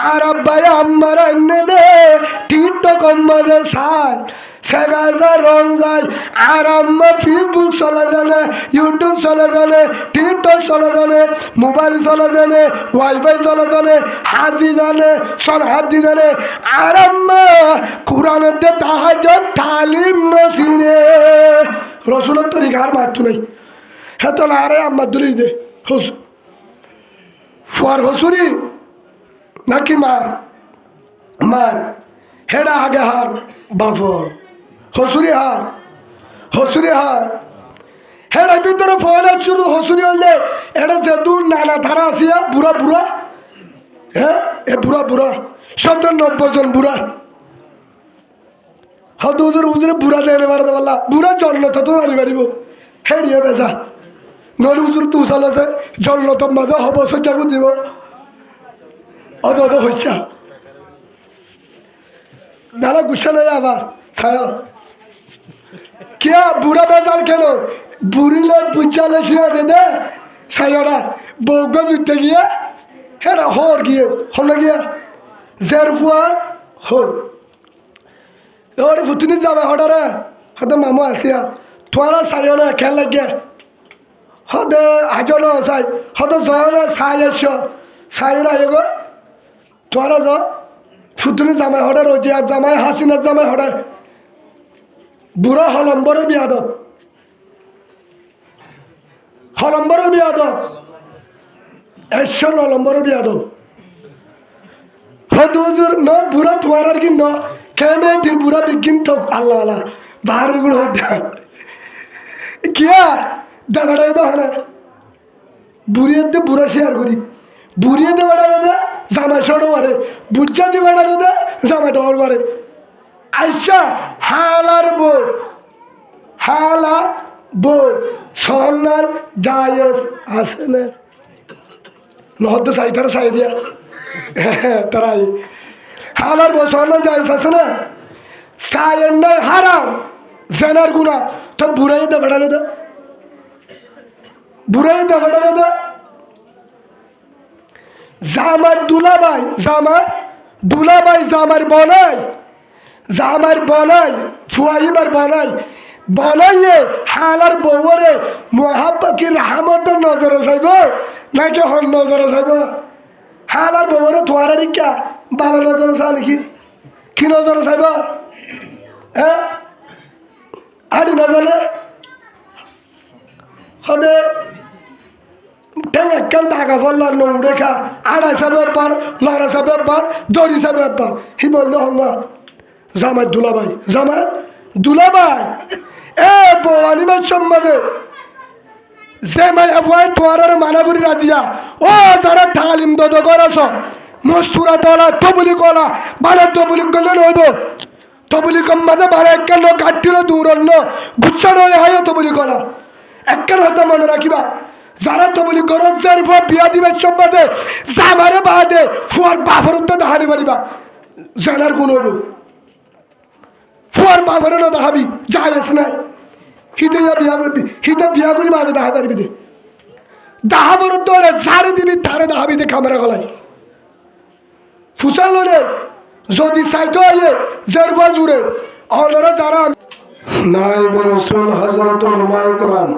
আর আব্বাই আমার এনে দে টিকটক মজা সার সেগাজা রং যায় আর আম্মা ফেসবুক চলে জানে, ইউটিউব চলে জানে, টিকটক চলে জানে, মোবাইল চলে জানে, ওয়াইফাই চলে জানে, হাজি জানে, সরহাদি জানে। আর আম্মা কোরআনের দে তাহাজ্জুদ তালিম নসিনে রসুলের তরিকা আর মারতো নাই। হ্যাঁ তো আরে আম্মা দুলি দে হুস ফুয়ার হসুরি নাকি মার মার হেডা আগে হার বাফর হসুরি হার হসুরি হার হেডার ভিতরে ফয়লা শুরু হসুরি হলে এটা যে দূর নানা ধারা আসিয়া বুড়া বুড়া, হ্যাঁ এ বুড়া বুড়া 97 জন বুড়া হয়তো হুজুর হুজুরে বুড়া দেয় পারতে পারলা বুড়া জন্ম তো আনি পারিব হেডিয়ে বেজা নইলে হুজুর তু চালাছে জন্ম তো মাঝে হব সজ্জাকে দিব অত অত হইসা নানা গুসা নেই আবার ছায়া কিয়া বুড়া বেজাল কেন বুড়িলে বুঝালে শিয়া দে দে ছায়ারা বৌগ জুটতে গিয়া হেরা হর গিয়ে হলে গিয়া জের ফুয়ার হর ওরে ফুটুনি যাবে হঠারে হয়তো মামু আসিয়া তোমারা ছায়া না খেয়াল লাগিয়া হদে আজল চাই হয়তো জনে ছাই এস ছাইরা এগো তোমারা য ফুটুনি জামাই হঠার রোজিয়ার জামাই হাসিনার জামাই হঠার বুড়ো হলম্বরের বিয়াদব হলম্বরের বিয়াদব 100 নম্বরের বিয়াদব হয়তো হুজুর ন বুড়া তোমার আর কি ন কেমন দিন বুড়া বিজ্ঞান তো আল্লাহ আল্লাহ বাহারের গুলো দেন কিয়া দেখাটাই তো হয় না বুড়িয়ে দিয়ে বুড়া শেয়ার করি বুড়িয়ে দিয়ে বেড়া দে জামাই সড়ো করে বুঝা দিয়ে বেড়া দে জামাই ডর করে আইসা হালার বউ হালা বউ সন্ন্যার জায়েজ আছে না নহদ্দ চাই তারা চাই দিয়া হ্যাঁ তারাই হালার বউ সন্ন্যার জায়েজ আছে না চায়ের নাই হারাম জেনার গুণা তো বুড়াই দে বেড়ালো দে বুড়াই দে বেড়ালো দে জামার দুলাবাই জামার দুলাবাই জামার বনাই জামার বনাই ফুয়াইবার বনাই বনাইয়ে হালার বউরে মহাব্বাকি রাহমত নজরে চাইব নাকি হন নজরে চাইব হালার বউরে তোমার রিকা বাবা নজরে চাও নাকি কি নজরে চাইব হ্যাঁ আড়ি নজরে সদে ঠেং একখান টাকা ফল্লার নৌড়ে খা আড়াই সাবে একবার লড়া সাবে একবার দড়ি সাবে একবার হি বললো হল না জামাই দুলাভাই জামাই দুলাভাই এ বউ আনিবার সম্বন্ধে যে মাই আফওয়াই তোয়ার মানা করি রাজিয়া ও যারা তালিম দদ করাছ মস্তুরা তলা তবলি কলা বানা তবলি করলে নইব তবলি কম মাঝে বানা একখান গাড়িল দূরন্য গুচ্ছানো হয় তবলি কলা একখান হতে মনে রাখিবা যারা তবলি করো যার ফুয়া বিয়া দিবে সম্বন্ধে জামারে বাদে ফুয়ার বাফর উত্তর দাহানি পারিবা জানার গুণ হইব ফুয়ার বাফরে না দাহাবি যাই আছে নাই হিতে বিয়া করবি হিতে বিয়া করি বাদে দাহা পারবি দে দাহাবর তোরে ঝাড়ে দিবি তারে দাহাবি দে ক্যামেরা গলায় ফুসাল রে যদি সাইতো আয়ে যার ফুয়া জুড়ে অনরা যারা নাইব রাসূল হযরত উলামায়ে কেরাম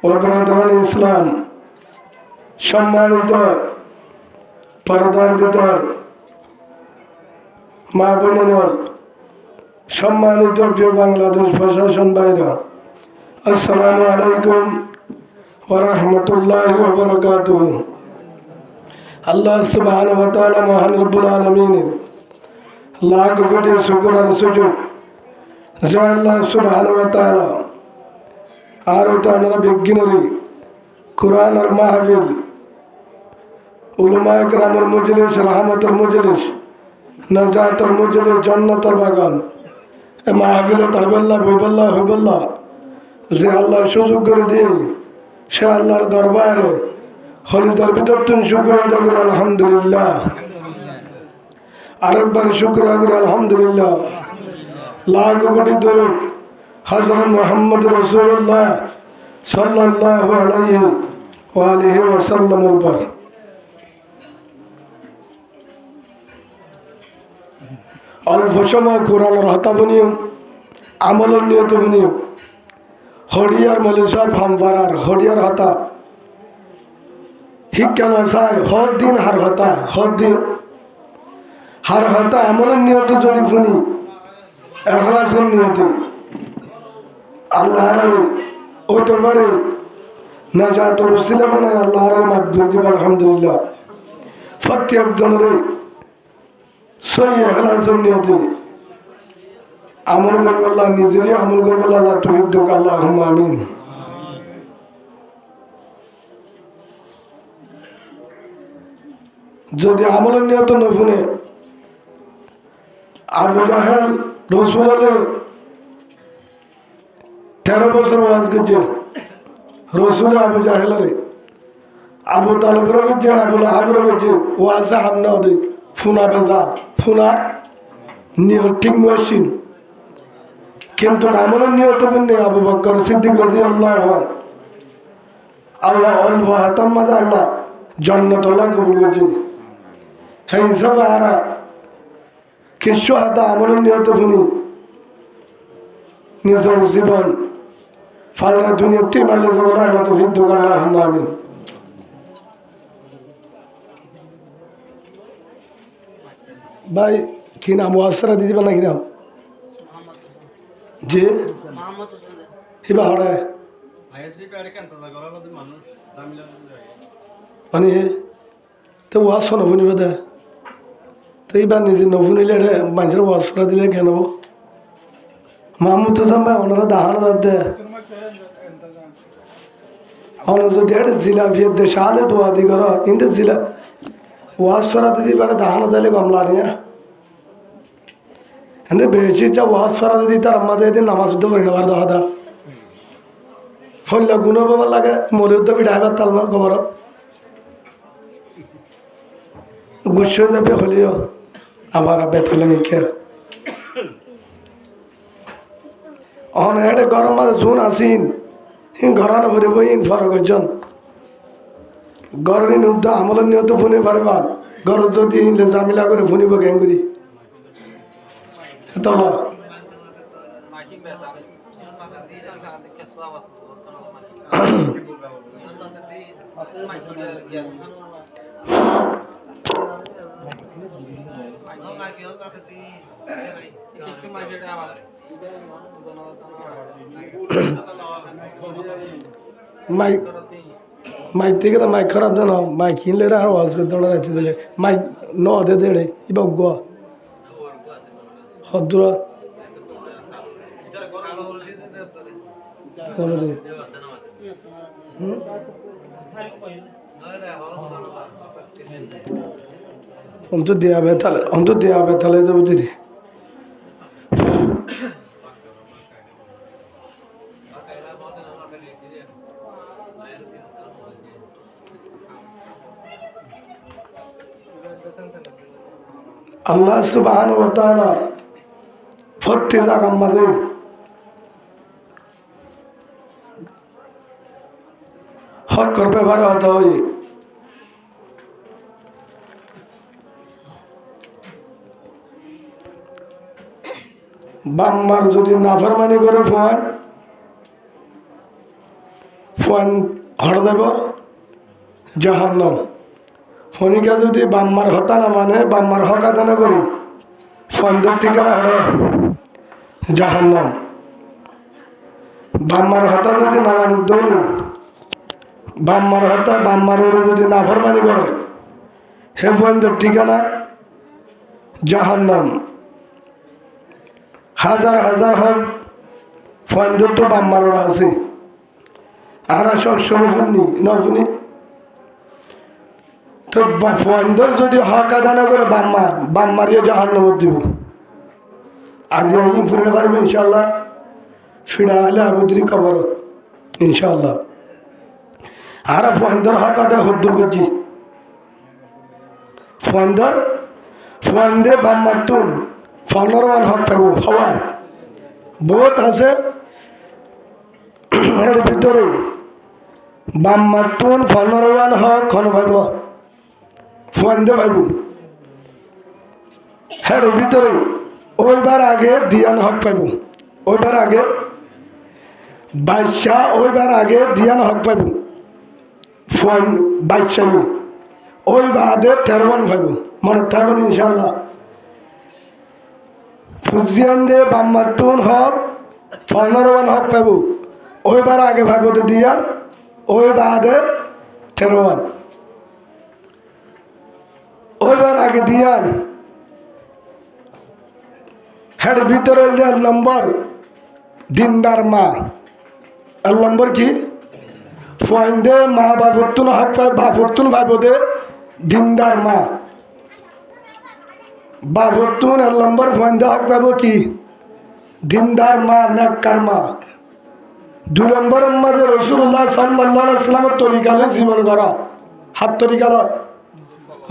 ওপরাদান ইসলাম সম্মানিত পর্দার ভিতর মা বোনেরা সম্মানিত প্রিয় বাংলাদেশ প্রশাসন ভাইরা আসসালামু আলাইকুম ওয়া রাহমাতুল্লাহি ওয়া বারাকাতুহু আল্লাহ সুবহানাহু ওয়া তাআলা মহান রব্বুল আলামিনের লাখ কোটি শুকর আর সুজুদ যে আল্লাহ সুবহানাহু ওয়া তাআলা আর তো আমরা বিজ্ঞানী কোরআন আর মাহফিল উলামায়ে কেরামের মজলিস রহমতের মজলিস নাজাতের মজলিস জান্নাতের বাগান এ মাহফিলে তাইবাল্লাহ বইবাল্লাহ হইবাল্লাহ যে আল্লাহর সুযোগ করে দিয়ে সে আল্লাহর দরবারে হলিদার ভিতর তুমি শুকরিয়া আদায় করি আলহামদুলিল্লাহ আরেকবার শুকরিয়া করি আলহামদুলিল্লাহ লাখ কোটি দরুদ হযরত মুহাম্মদ রাসূলুল্লাহ সাল্লাল্লাহু আলাইহি আলিহি ওয়াসাল্লামের উপর অল্প সময় কোরআনের হতা বুনিও আমলের নিয়ত বুনিও হরিয়ার মলিসা ফাম্পারার হরিয়ার হতা শিক্ষা নচাই হর দিন হার হতা হর দিন হার হতা আমলের নিয়ত যদি শুনি এখলাসের নিয়তি আল্লাহর হতে পারে না যা তোর ছিল মানে আল্লাহর মাফ করে দিব আলহামদুলিল্লাহ প্রত্যেকজনের সহি এখলাসের নিয়তি আমল করবো আল্লাহ নিজেরই আমল করবো আল্লাহ তৌফিক দাও আল্লাহুম্মা আমিন। যদি আমলের নিয়ত না শুনে আবু জাহেল রসুলের 13 বছর ওয়াজ করছে রসুল আবু জাহেলের আবু তালেবের করছে আবু লাহাবের করছে ওয়াজে হামনা ওদের ফুনা বেজা ফুনা নিয়ত ঠিক মসজিদ কিন্তু আমলের নিয়ত শুনে আবু বকর সিদ্দিক রাদিয়াল্লাহু আনহু আল্লাহ অল্প হাতাম মাঝে আল্লাহ জান্নাত আল্লাহ কবুল করেছে হ্যাঁ হিসাবে আরা কিছু হাতা আমলের নিয়ত শুনি নিজের জীবন ফালনা দুনিয়াতে মারলে যাবো না তো হিদ্ধ আল্লাহুম্মা আমিন। ভাই কি নাম ওয়াসরা দিদি বানা কি নাম জি হিবা হড়ে মানে তো ওয়াজ নশুনি বোধে তো এইবার নিজে নশুনিলে মানুষের ওয়াজ করা দিলে কেন মাহমুদ হোসেন ভাই ওনারা দাহানো দে যদি একটা জিলাপিয়ে দে সালে দোয়া দি কর কিন্তু জিলা ওয়াজ করা দিদি পারে দাহানো দিলে কমলা নিয়ে এতে বেশি যা ওয়াজ করা দিদি তার আমাদের এদিন নামাজ শুদ্ধ করি নেবার দেখা দা হল্লা গুণ বাবার লাগে মরে তো পিঠাইবার তাল না খবর গুচ্ছ যাবে হলেও আবার বেতলে নিখে অনেক গরম মাঝে জুন আসিন ঘরানো ভরে বই ফরক একজন গরম উদ্ধ আমলের নিয়ত ফোনে পারবা গর যদি জামিলা করে ফোনিব গেঙ্গুরি তো মাইক থেকে তো মাইক খারাপ জানো মাইক কিনলে আর ওয়াজ করতে রাখতে দিলে মাইক ন দে দেড়ে ইবা গোয়া হদ্দুরা অন্তর দেয়া বেতালে দেবো দিদি আল্লাহ সুবহানাহু ওয়া তাআলা প্রত্যেক জায়গার মাঝে হকের ব্যাপারে হতে হয় বাম্মার যদি নাফরমানি করে ফোন হড় দেব জাহান্নাম ফোনিকা যদি বাম্মার হতা না মানে বাম্মার হক আদায় না করি ফন্দর ঠিকানা হড়ে জাহান্নাম বাম্মার হতা যদি না মানি দৌড়ি বাম্মার হতা বাম্মার ওরে যদি নাফরমানি করে হে ফন্দর ঠিকানা জাহান্নাম হাজার হাজার হক ফন্দর তো বাম্মার ওরা আছে আর সবসময় শুনি না শুনি তো ফন্দর যদি হক আদায় না করে বাম্মারিও জাহান্নামত দিব আর যে ফুলে পারবে ইনশাল্লাহ ফিরা হলে আবুদ্রি কবরত ইনশাল্লাহ আর ফন্দর হক আদায় হদ্দুর করছি ফন্দে বাম্মার তুন ফনরওয়ান হক পাবো হওয়ার বহুত আছে এর ভিতরে বাম্মাতুন 15 হক খন ভাইব ফুয়ান্দে ভাইব হ্যাঁ ভিতরে ওইবার আগে দিয়ান হক পাইব ওইবার আগে বাদশাহ ওইবার আগে দিয়ান হক পাইব ফুয়ান বাদশাহ ওই বাদে 13 পাইব মনে থাকবেন ইনশাল্লাহ ফুজিয়ান দে বাম্মাতুন হক 15 হক পাইব ওইবার আগে ভাইব তো দিয়ান ওই বাদে 13 ওইবার আগে দিয়ান হেড ভিতরে নম্বর দিনদার মা এর নম্বর কি ফয়েন্দে মা বাপতুন হক বাপতুন ভাইবদে দিনদার মা বাপতুন এর নম্বর ফয়েন্দে হক পাইব কি দিনদার মা নেককার মা 2 নম্বর মধ্যে রাসূলুল্লাহ সাল্লাল্লাহু আলাইহি ওয়াসাল্লামের তরিকালে জীবন গড়া হাত তরিকালে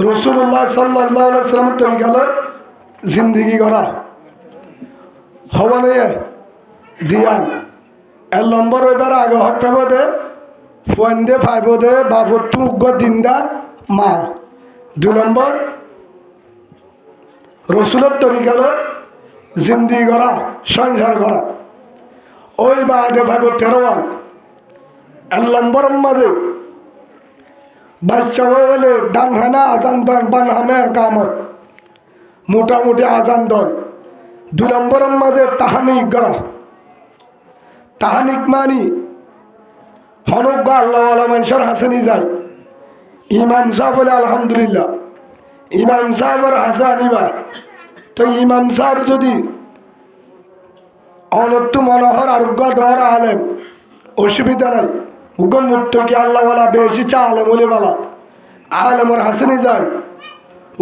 রাসূলুল্লাহ সাল্লাল্লাহু আলাইহি ওয়াসাল্লামের তরিকালে জিন্দেগি গড়া হওয়ানে দিয়ান এর নম্বর ওইবার আগে হক পাইব দে ফয়েন্দে পাইব দে বাপতুন উগ্র দিনদার মা 2 নম্বর রসুলের তরিকালে জিন্দেগি গড়া সংসার গড়া ওই বাদে ভাইব 13 এর নম্বর মাঝে বাদশাহ বলে ডান হানা আজান দন বান হামে কামত মোটামুটি আজান দন 2 নম্বর মাঝে তাহানিক গড়া তাহানিক মানি হনুক বা আল্লাহওয়ালা মানুষের হাসানি যায় ইমাম সাহেব বলে আলহামদুলিল্লাহ ইমাম সাহেবের হাসা আনিবা তো ইমাম সাহেব যদি অনত্য মনোহর আর উগ্র ডর আলেম অসুবিধা নাই উগ্র মুক্ত কি আল্লাহওয়ালা বেশি চা আলেম বলে বলা আলেমর হাসিনি যায়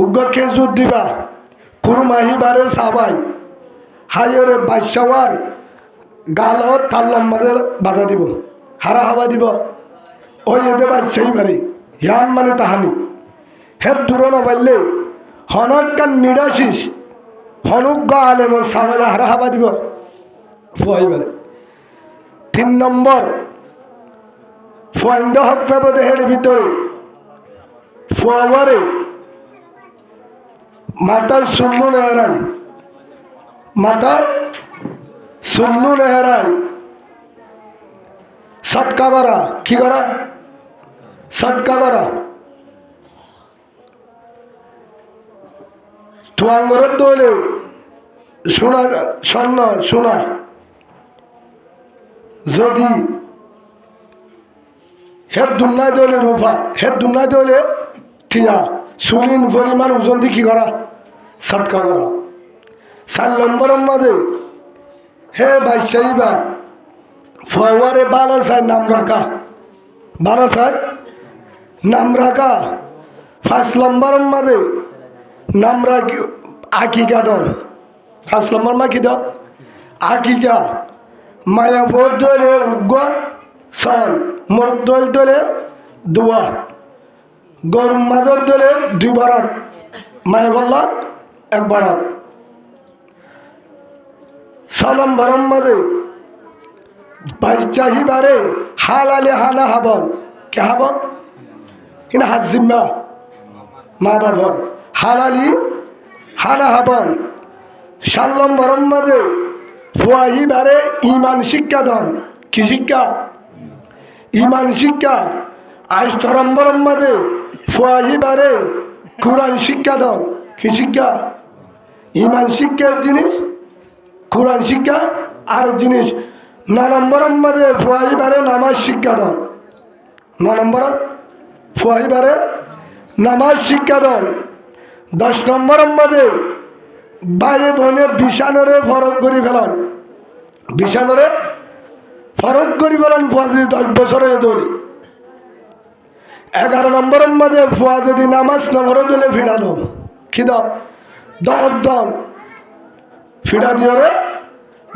উগ্র খেজুর দিবা কুরমাহি বারে সাবাই হাইরে বাদশাওয়ার গাল তাল্লাম মাঝে বাধা দিব হারা হাওয়া দিব ওই এতে বাদশাহী বারে হিয়ান মানে তাহানি হেদ দূর না পারলে হনক কান নিড়াশিস হনুক গা আলেমর সাবাই হারা হাওয়া দিব ফুয়াইবারে 3 নম্বর ফুয়াইন্দ হক পাব দেহের ভিতরে ফুয়াবারে মাতার সুল্লু নেহরাই মাতার সুল্লু নেহরাই সৎকা করা কি করা সৎকা করা তুয়াঙ্গরের দোলে শোনা স্বর্ণ শোনা যদি হের দুনিয়ায় দলে রূপা হের দুনিয়ায় দলে ঠিয়া সুলিন পরিমাণ ওজন দিয়ে কি করা সৎকা করা 4 নম্বরের মাঝে হে বাদশাহী বা ফুয়ারে বালাসার নাম রাখা বালাসার নাম রাখা 5 নম্বরের মাঝে নাম রাখি আকিকা দল 5 নম্বর মা কি দল আকিকা মায়া ভোট দলে উগ্র সাল মোর দল দলে দোয়া গরম মাদর দলে 2 বারাত মায়া বললা 1 বারাত 6 নম্বরের মাঝে বাদশাহী বারে হালালে হানা হাবন কে হাবন কিনা হাত জিম্মা মা বাবার হালালি হানা হাবন 7 নম্বরের মাঝে ফুয়াহি বারে ইমান শিক্ষা দন কি শিক্ষা ইমান শিক্ষা 8 নম্বরের মাঝে ফুয়াহি বারে কোরআন শিক্ষা দন কি শিক্ষা ইমান শিক্ষার জিনিস কোরআন শিক্ষা আর জিনিস 9 নম্বরের মাঝে ফুয়াহি বারে নামাজ শিক্ষা দন 9 নম্বর ফুয়াহি বারে নামাজ শিক্ষা দন 10 নম্বরের মাঝে ভাই বোনে বিছানরে ফরক করে ফেলান বিছানরে ফরক করে ফেলান ফুয়াদি 10 বছরে দলি 11 নম্বরের মাঝে ফুয়া যদি নামাজ না ভরে দিলে ফিরা দন কি দাও দন দন ফিরা দিয়ে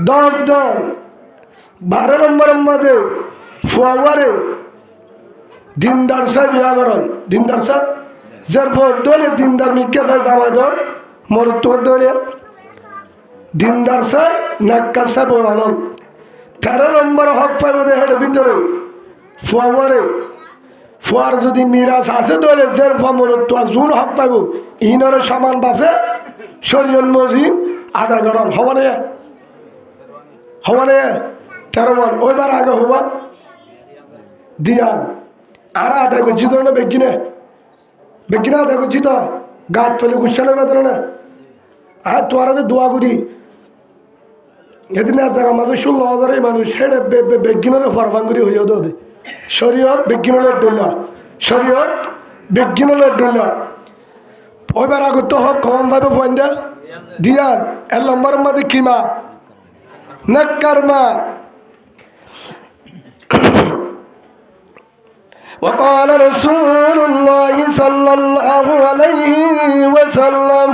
দন দন 12 নম্বরের মাঝে ফুয়াবারে দিনদার সাহেব বিয়া করেন দিনদার সাহেব যার ফল দলে দিনদার মিক্কা থাকে জামাই দল মরত দলে দিনদার সাহেব নাক্কা সাহেব আনন্দ 13 নম্বর হক পাইব দেহের ভিতরে ফুয়ারে ফুয়ার যদি মিরাজ আছে দলে জের ফমরত তো জুন হক পাইব ইনর সমান বাফে শরীয়ত মজিদ আদা গরম হবানে 13 মন ওইবার আগে হবা দিয়ান আর আদায় করছি তো না বেগিনে আদায় করছি তো গাছ তলে গুছানো বেতন না আর তোরা তো দোয়া করি এদিন আমাদের 16,000 মানুষ সেটা বেগিনের ফরফাঙ্গুরি হয়ে যেত শরীয়ত বেগিনের ডুল্লা শরীয়ত বেগিনের ডুল্লা ওইবার আগে তো হক কম ভাবে ফোন দে দিয়ান এর লম্বার মধ্যে কিমা نكرما وقال رسول الله صلى الله عليه وسلم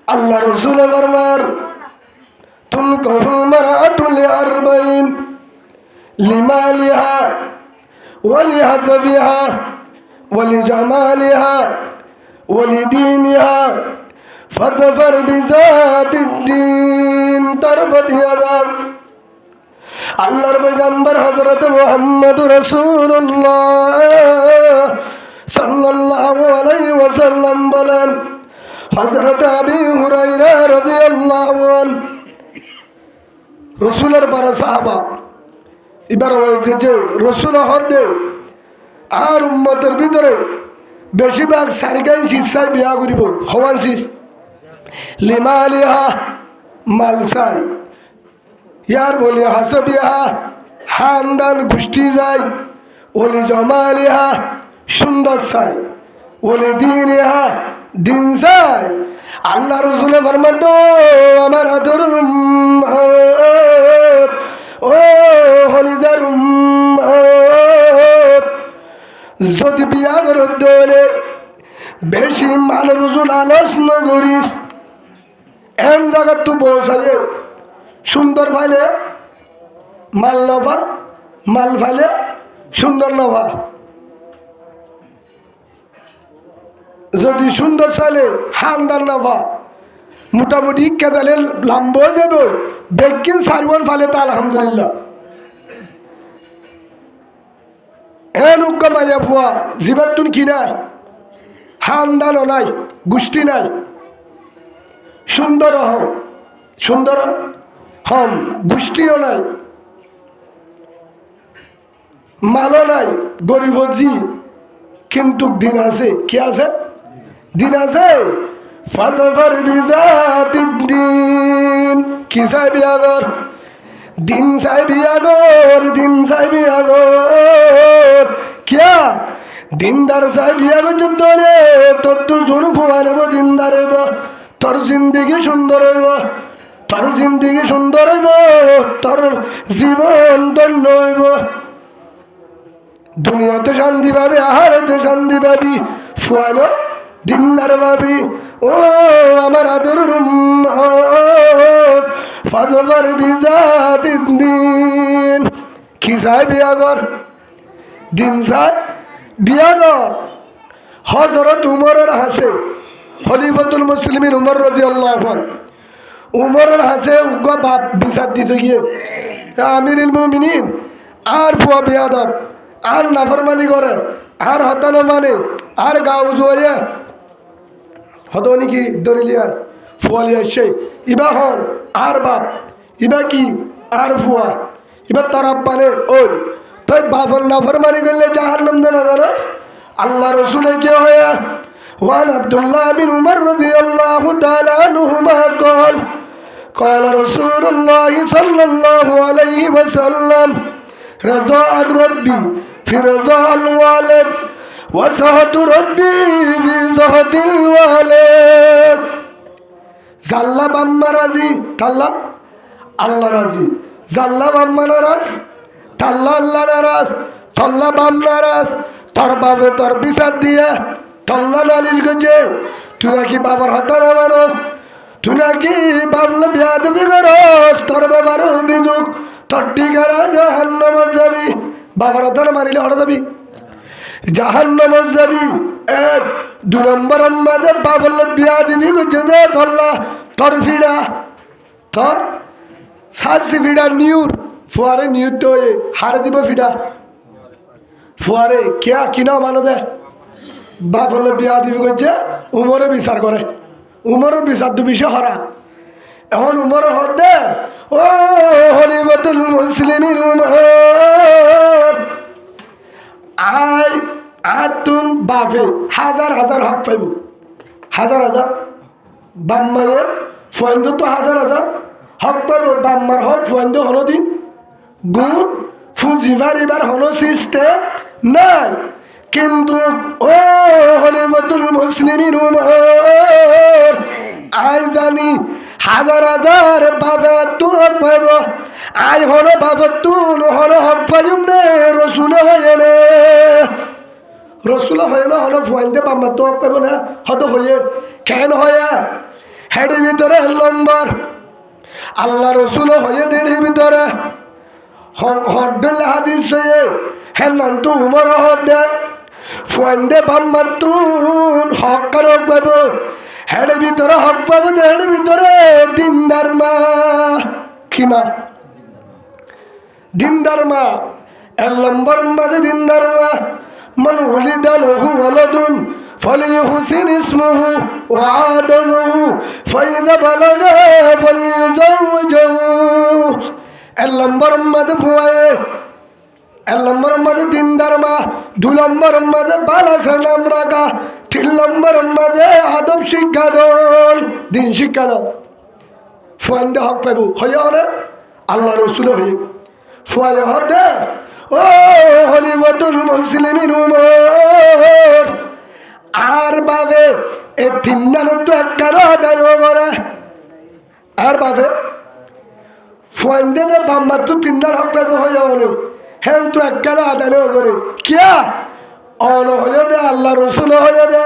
الله رسول فرمان تنكح المرأة لأربعين لمالها ولحسبها ولجمالها ولدينها فظفر بذات الدين تربت يداك আল্লাহর পয়গম্বর হযরত মুহাম্মদ রাসূলুল্লাহ সাল্লাল্লাহু আলাইহি ওয়াসাল্লাম বলেন হযরত আবু হুরায়রা রাদিয়াল্লাহু আনহু রাসূলের বড় সাহাবা এবার ওই যে রাসূল হদে আর উম্মতের ভিতরে বেশিরভাগ সারিগাই শিক্ষায় বিয়া করিব হওয়ান শিষ লিমালিহা মালসাই ইয়ার বলি হাসবিহা হান্দান গোষ্ঠী যায় ওলি জমালিহা সুন্দর চাই ওলি দিনিহা দিন চাই আল্লাহ রসুলে ফরমান তো আমার আদর ও হলিদার যদি বিয়া করতে হলে বেশি মাল রুজুল আলোচনা করিস এর জায়গা তো বসালে সুন্দর ফাইলে মাল নফা মাল ফাইলে সুন্দর নফা যদি সুন্দর চাইলে হান্দার নফা মোটামুটি কেদালে লাম্ব যাব বেগিন সারওয়ান ফালে তা আলহামদুলিল্লাহ এন উগ্র মাইয়া ফুয়া জীবাত তুন কিনা হান্দানও নাই গোষ্ঠী নাই সুন্দর হম গোষ্ঠীও নাই মালও নাই গরিব জি কিন্তু দিন আছে কি আছে দিন আছে ফাদফার বিজাতিদ্দিন কি চাই বিয়াগর দিন চাই বিয়াগর কিয়া দিনদার চাই বিয়াগর যুদ্ধ রে তোর তো জুন ফুয়া নেব দিনদার হইব তোর জিন্দিগি সুন্দর হইব তোর জিন্দিগি সুন্দর হইব তোর জীবন ধন্য হইব দুনিয়াতে শান্তি পাবি আহারেতে শান্তি পাবি ফুয়ানো দিনদার পাবি ও আমার আদর ফাদফার বিজাতিদ্দিন কি চাই বিয়াগর দিন চাই বিয়াগর হযরত উমরের হাসে খলিফাতুল মুসলিমিন উমর রাদিয়াল্লাহু আনহু উমরের হাসে উগ্র বাপ বিচার দিতে গিয়ে আমিরুল মুমিনিন আর ফুয়া বিয়াদব আর নাফরমানি করে আর হতানো মানে আর গাও জোয়ে হতো নাকি দরিলিয়া ফুয়ালিয়া সেই ইবা হন আর বাপ ইবা কি আর ফুয়া ইবা তার মানে ওই তাই বাপর নাফরমানি করলে জাহান্নাম জানা জানাস আল্লাহ রসুলে কে হয় وعن عبد الله بن عمر رضي الله تعالى عنهما قال رسول الله صلى الله عليه وسلم رضا الرب في رضا الوالد وسخط ربي في سخط الوالد জাল্লা বাম্মা রাজি তাল্লা আল্লাহ রাজি জাল্লা বাম্মা নারাজ তাল্লা আল্লাহ নারাজ তল্লা বাম নারাজ তোর বাবে তোর বিচার দিয়ে তল্লা নালিশ গেছে তুই নাকি বাবার হতানা মানুষ তুই নাকি বাবলে বিয়াদবি করস তোর বাবার অভিযোগ তোর ঠিকানা জাহান্নামে যাবি বাবার হতানা মানিলে হঠাৎ যাবি জাহান্নামে যাবি এক 2 নম্বর আমাদের বাবলে বিয়াদবি করছে দে তল্লা তোর ফিডা তোর শাস্তি ফিডা নিউর ফুয়ারে নিয়ত হারে দিব ফিডা ফুয়ারে কিয়া কিনা মানে দে বাপ হলে বিয়া দিবি করছে উমরে বিচার করে উমরের বিচার তো বিষয় হরা এখন উমরের হদ দে ও হলিবতুল মুসলিমিন উমর আর তুম বাপে হাজার হাজার হক পাইব হাজার হাজার বাম্মারে ফুয়াইন্দ তো হাজার হাজার হক পাইব বাম্মার হক ফুয়াইন্দ হলো দিন গুণ ফুজিবার এবার হলো সিস্টে নাই কিন্তু ও হলিবতুল মুসলিমিন উমর আই জানি হাজার হাজার বাবা তোর হক পাইব আই হলো বাবা তুন হলো হক পাইব নে রসুলে হয়ে নে রসুল হয় না হলো ফুয়াইতে বাম্মা তো হক পাইব না হত হয়ে কেন হয়ে হেডের ভিতরে নম্বর আল্লাহ রসুল হয়ে দেড়ের ভিতরে হড্ডল হাদিস হয়ে হ্যাঁ নাম তো উমর হদ দে ফুয়াইতে বাম্মা তুন হক কার হক পাইব হেডের ভিতরে হক পাইব হেডের ভিতরে দিনদার মা কি মা দিনদার মা এক নম্বর মাঝে দিনদার মা من ولد له ولد فليحسن اسمه وآدمه فإذا بلغ فليزوجه এক নম্বর মাঝে ফুয়ায়ে এক নম্বর মাঝে দিনদার মা দুই নম্বর মাঝে বালাসের নাম রাখা তিন নম্বর মাঝে আদব শিক্ষা দল দিন শিক্ষা দল ফুয়াইন্দে হক পাইব হইয়া হলে আল্লাহ রসুল হয়ে ফুয়াইয়ে হক দে ও হলিবতুল মুসলিমিন উমর আর বাবে এ তিন নানত একখানো আদায় করে আর বাবে ফুয়াইন্দে দে বাম্মার তো তিনটার হক পাইব হইয়া হলে হ্যাঁ তো একখানো আদায় করে কিয়া অন হইয়া দে আল্লাহ রসুল হইয়া দে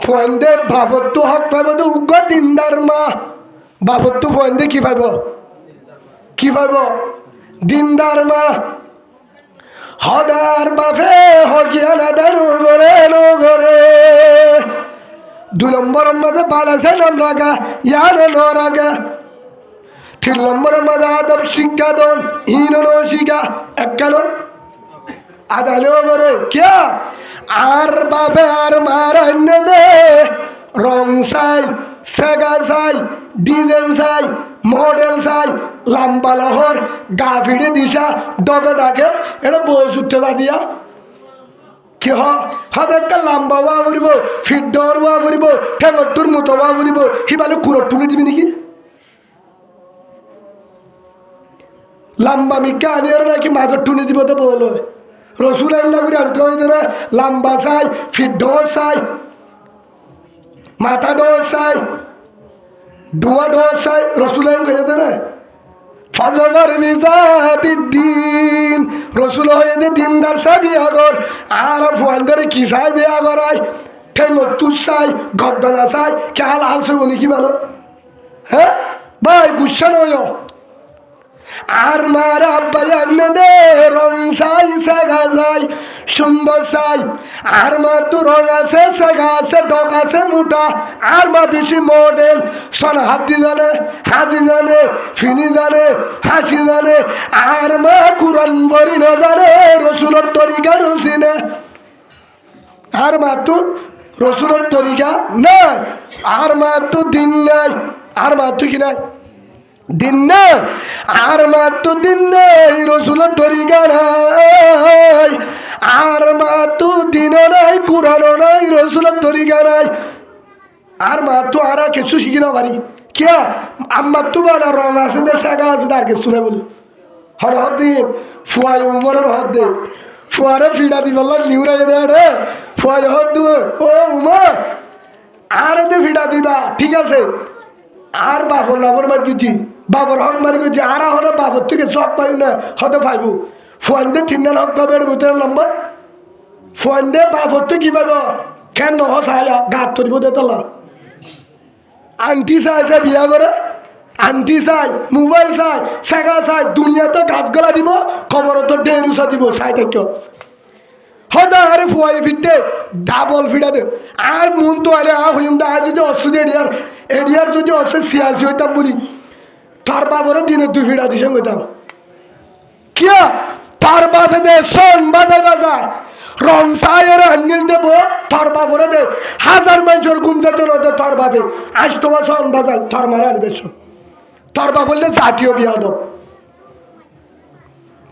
ফুয়াইন্দে বাবর তো হক পাইব তো উগ্র দিনদার মা বাবর তো ফুয়াইন্দে কি পাইব কি পাইব দিনদার মা হদার বাফে হকিয়া না দানু করে নো করে দুই নম্বর মাঝে বালাসে নাম রাখা ইয়ানো ন রাখা তিন নম্বর মাঝে আদব শিক্ষা দন ইনো ন শিখা একখান আদানো করে কে আর বাফে আর মার অন্য দে রং চাই সেগা চাই ডিজাইন চাই মডেল চাই লম্বা লহর গা ফিরে দিশা ডগে ডাকে এটা বই উঠতে যা দিয়া কি হদ একটা লম্বা ওয়া ফুরিব ফিডর ওয়া ফুরিব ঠেঙরটোর মতো ওয়া ফুরিব সিফালে কুৰত তুলি দিবি নেকি লম্বা মিকা আনি আর নাকি মাজত টুনি দিব তো বল রসুল আল্লাহ করে আনতে হইতে না লম্বা চাই ফিডর চাই মাথা ডর চাই ধোঁয়া ডর চাই রসুল আল্লাহ করে না ফাজবার দিন রসুল হয়ে দে দিনদার চাই বিয়া কর আর ফুয়ানদারে কি চাই বিয়া করাই ঠেঙর তুষ চাই গদ্দনা চাই খেয়াল আলছে বলি কি ভালো হ্যাঁ ভাই গুসা নয় আর মার আব্বাই আনে দে রং চাই সেগা চাই সুন্দর চাই আর মা তো রং আছে সেগা আছে ডক আছে মোটা আর মা বেশি মডেল সন হাতি জানে হাজি জানে ফিনি জানে হাসি জানে আর মা কুরআন বরি না জানে রসুলের তরিকা রসিনে আর মা তো রসুলের তরিকা না আর মা তো দিন নাই আর মা তো কি নাই দিন না আর মা তো দিন নাই রসুলের তরিকা নাই আর মা তো দিনও নাই কুরআনও নাই রসুলের তরিকা নাই আর মা তো আর কিছু শিখি না পারি কিয়া আমার তো বানা রং আছে দে সেগা আছে তার কিছু না বলি হর হদিন ফুয়াই উমরের হদ দে ফুয়ারে ফিডা দি বলল নিউরাই দে রে ফুয়াই হদ দু ও উমর আর দে ফিডা দিবা ঠিক আছে আর বাবর নাবর মার গেছি বাবর হক মারি গেছি আর হলে বাবর থেকে চক পাই না হতে পাইব ফুয়াইন্দে তিনজন হক পাবে এর ভিতরে নম্বর ফুয়াইন্দে বাবর তো কি পাইব কেন নহ চাই গাত ধরিব দে তোলা আন্টি চাইছে বিয়া করে আন্টি চাই মোবাইল চাই সেগা চাই দুনিয়াতে গাছ গলা দিব খবরত ডেরুসা দিব চাই থাকি হদা আরে ফুয়াই ফিটে ডাবল ফিটা দে আর মন তো আরে হইম দা যদি অসুদ এডিয়ার যদি অসে সিয়াসি হইতাম বলি তার বাবরে দিনে 2 ফিটা দিছে হইতাম কিয়া তার বাপে দে সোন বাজায় বাজায় রং সায়ের হাঙ্গিল দেব তোর বাপরে দে হাজার মানুষের ঘুম যেতে নদে তোর বাপে আজ তোমার সোন বাজায় তোর মারে আনবে শোন তোর বাপ বললে জাতীয় বিয়াদব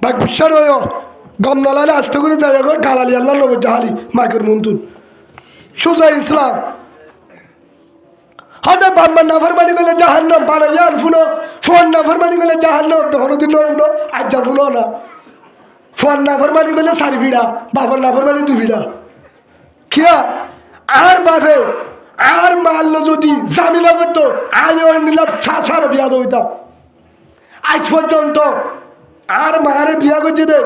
ভাই বুঝছেন ওই গম নলালে আসতে করে যাই গো গালালি আল্লাহ লোক জাহালি মাইকের মন্তুন সুজা ইসলাম হঠাৎ বাম্মার নাফরমানি করলে জাহান্নাম বানাইয়া ফুনো ফোন নাফরমানি করলে জাহান্নাম হনোদিন ফুনো আজ যা ফুনো না ফোন নাফরমানি করলে সারি ফিরা বাবার নাফরমানি দু ফিরা কিয়া আর বাপে আর মারলো যদি জামিলা করতো আয় নিলাম সারা বিয়া দইতাম আজ পর্যন্ত আর মারে বিয়া করছে দে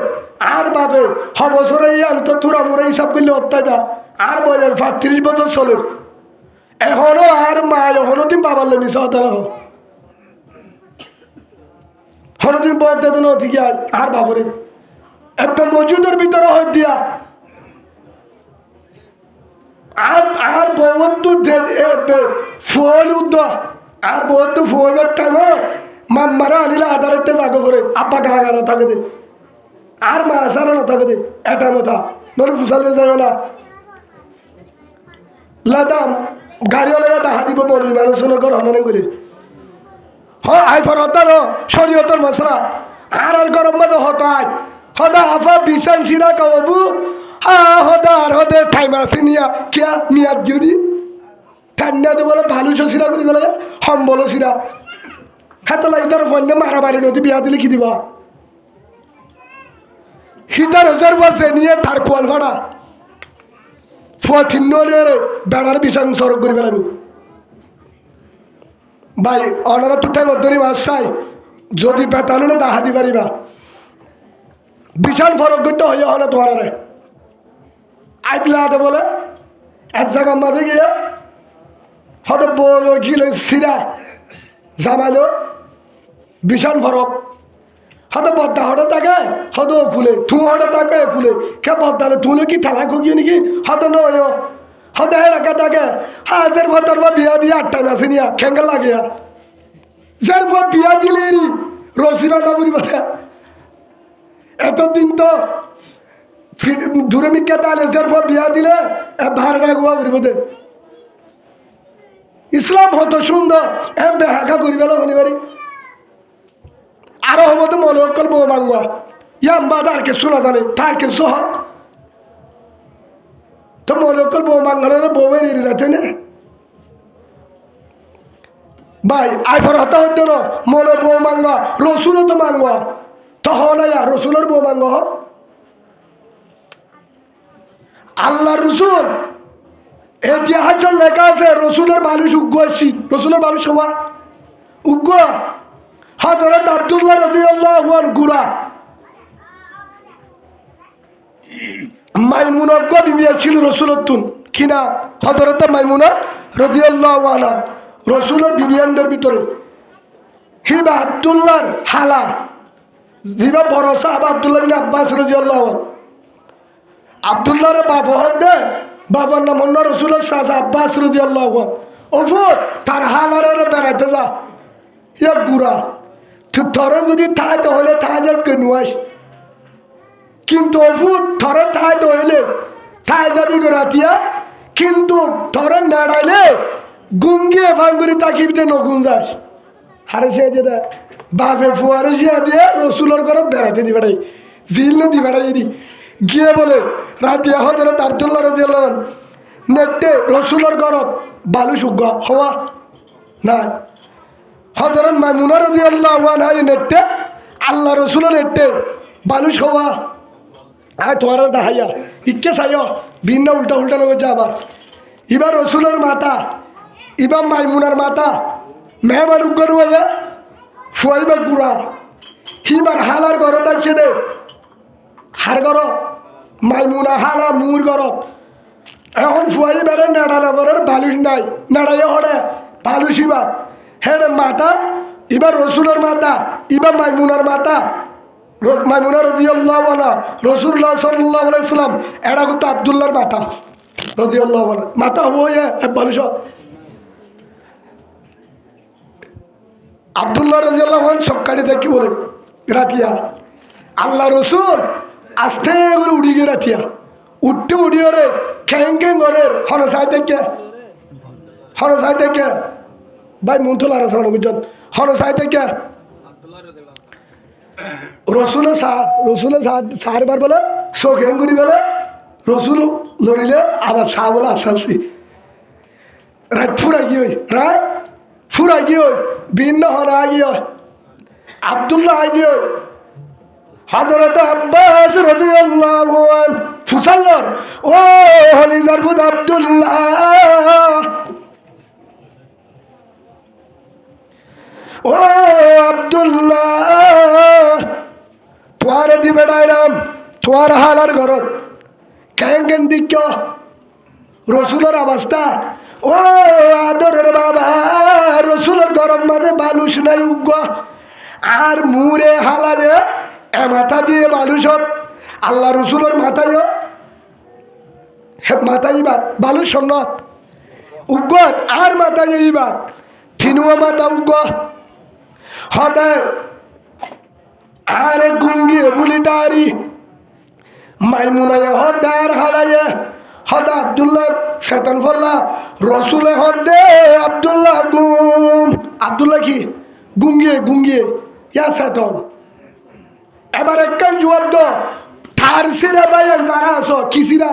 আর বাপে হবছরে আনতো তোরা মোরা হিসাব করলে অত্যাচার আর বলে ৩৫ বছর চলে এখনো আর মা এখনো দিন বাবার লেগে মিশা হতে না হনোদিন বলতে দেন ঠিক আর বাবরে একটা মজুদের ভিতরে হয় দিয়া আর আর বহুত ফোন উদ্দ আর বহুত ফোন টাঙো মাম্মারা আনিলে আধারেতে জাগো করে আব্বা গা গানো থাকে দে আর মা আসারা না থাকে দে এটা মতা নরে ফুসালে যায় না লাদাম গাড়িওয়ালা দেখা দিব বলি মানুষের ঘর হননে বলি হয় আই ফরতার শরীয়তর মশলা আর আর গরম মধ্যে হতায় হদা আফা বিশান সিরা কাবু হা হদা আর হদে টাইম আসে নিয়া কিয়া মিয়ার জুড়ি ঠান্ডা তো বলে ভালো সিরা করি বলে হম বলো সিরা হেতলা ইতার ফোনে মারামারি নদী বিয়া দিলে কি দিবা হিতার হাজার বসে নিয়ে তার কোয়াল ভাড়া ফুয়া থিন্ন রে বেড়ার বিশান সড়ক করে ফেলাবি ভাই অনারা তুটাই মধ্যরি মাছ চাই যদি বেতাল হলে দাহা দি পারিবা বিশাল ফরক করতে হইয়া হলে তোমার আইপলা হাতে বলে এক জায়গা মাঝে গিয়ে হয়তো বলো গিলে সিরা জামালো বিশাল ফরক হয়তো বদ্দা হঠাৎ থাকে হয়তো খুলে তু হঠাৎ থাকে খুলে কে বদ্দালে তুলে কি থালা খুঁজিয়ে নাকি হয়তো নয় হয়তো এলাকা থাকে হাজার ভর বিয়া দিয়ে 8টা মাসে নিয়া খেঙ্গা লাগিয়া যার পর বিয়া দিলে রসিরা না বুড়ি কথা এতদিন তো দূরে মিকা তাহলে যার পর বিয়া দিলে ভাড়া গুয়া বুড়ি বোধে ইসলাম হতো সুন্দর এম বেহাকা করি গেল শনিবারি আরো হবো তো মনে অকল বউ মাঙ্গুয়া ইয়াম বাদ আর কে শোনা জানে তার কে সহ তো মনে অকল বউ মাঙ্গালে বউয়ের এড়ে যাচ্ছে না ভাই আইফর হতা হতো না মনে বউ মাঙ্গা রসুলও তো মাঙ্গুয়া তো হ না রসুলের বউ মাঙ্গ আল্লাহ রসুল ইতিহাস লেখা আছে রসুলের মানুষ উগ্র আসছি রসুলের মানুষ হওয়া উগ্র হযরত আব্দুল্লাহ রাদিয়াল্লাহু আনহু গুরা মাইমুনা বিবি ছিল রসুলের তুন কিনা হযরত মাইমুনা রাদিয়াল্লাহু আনহা রসুলের বিবিয়ানদের ভিতরে হিবা আব্দুল্লাহর হালা জিবা বড় সাহাবা আব্দুল্লাহ বিন আব্বাস রাদিয়াল্লাহু আনহু আব্দুল্লাহর বাপ হদে বাবার নাম হল রসুলের চাচা আব্বাস রাদিয়াল্লাহু আনহু ওফর তার হালারে বেড়াতে যা ইয়া গুড়া তুই থরে যদি থাই তাহলে থাই যা কেনুয়াস কিন্তু ওফুর থরে থাই তাহলে থাই যাবি রাতিয়া কিন্তু থরে নাড়াইলে গুঙ্গিয়ে ফাঙ্গুরি তাকিবিতে নগুন যাস হারে সে দিয়ে বাপে ফুয়ারে শিয়া দিয়ে রসুলের ঘরে বেড়াতে দিবে জিল দিবে যদি গিয়ে বলে রাতিয়া হজরত আব্দুল্লাহ রাদিয়াল্লাহু আনহু নেটে রসুলের ঘরত বালু সুগ্গ হওয়া না হজরত মাইমুনা রাদিয়াল্লাহু আনহা নেটে আল্লাহ রসুলের নেটে বালু হওয়া আয় তোমার দেখাইয়া ইকে চাইও ভিন্ন উল্টা উল্টা নগর আবার এবার রসুলের মাতা এবার মাইমুনার মাতা মেহমান উগ্র হয়ে ফুয়াইবা গুড়া হিবার হালার ঘরত আছে দে হার ঘর মাইমুনা হালা মুর ঘরত এখন ফুয়ারি বেড়ে নেড়ালে বরের বালুস নাই নেড়াইয়া হরে বালুস ইবার হেড মাতা এবার রসুলের মাতা এবার মাইমুনার মাতা মাইমুনা রাদিয়াল্লাহু আনহা রাসূলুল্লাহ সাল্লাল্লাহু আলাইহি সাল্লাম এরা কিন্তু আব্দুল্লাহর মাতা রাদিয়াল্লাহু আনহা মাতা হয়ে বালুস আব্দুল্লাহ রাদিয়াল্লাহু আনহু সকালে দেখি বলে রাতিয়া আল্লাহ রসুল আস্তে করে উড়ি গিয়ে রাতিয়া উঠতে উড়িয়ে রে খেং খেং করে হনসাই থেকে ভাই মুন্থুল আর বুঝছেন হনসাই থেকে রসুলের সার বার বলে চোখ হেং করি বলে রসুল লড়িলে আবার চা বলে আস্তে আস্তে রাত ফুরাই গিয়ে ভিন্ন হন আগিয়ে আব্দুল্লাহ আগিয়ে হযরত আব্বাস রাদিয়াল্লাহু আনহু ফুসাল্লর ও হলি জারফুদ আব্দুল্লাহ ও আব্দুল্লাহ তোয়ারে দিবে ডাইলাম তোয়ার হালার ঘরত কেন দিক রসুলের অবস্থা ও আদরের বাবা রসুলের গরম মাঝে বালুস নাই উগ্র আর মুরে হালা যে মাথা দিয়ে বালুসত আল্লাহ রসুলের মাথায় বাদ বালু সন্নত উগ্র আর মাথায় বাদ থিনুয়া মাথা উগ্র হদায় আরে গুঙ্গিয়ে বুলিটারি মাইমুনায় হদার হালায় হদা আব্দুল্লাহ সেতন ফল্লা রসুলে হদে আব্দুল্লাহ গুম আব্দুল্লাহ কি গুঙ্গিয়ে ইয়া সেতন এবার একখান জবাব তো থারসিরা বাইর যারা আছো কিসিরা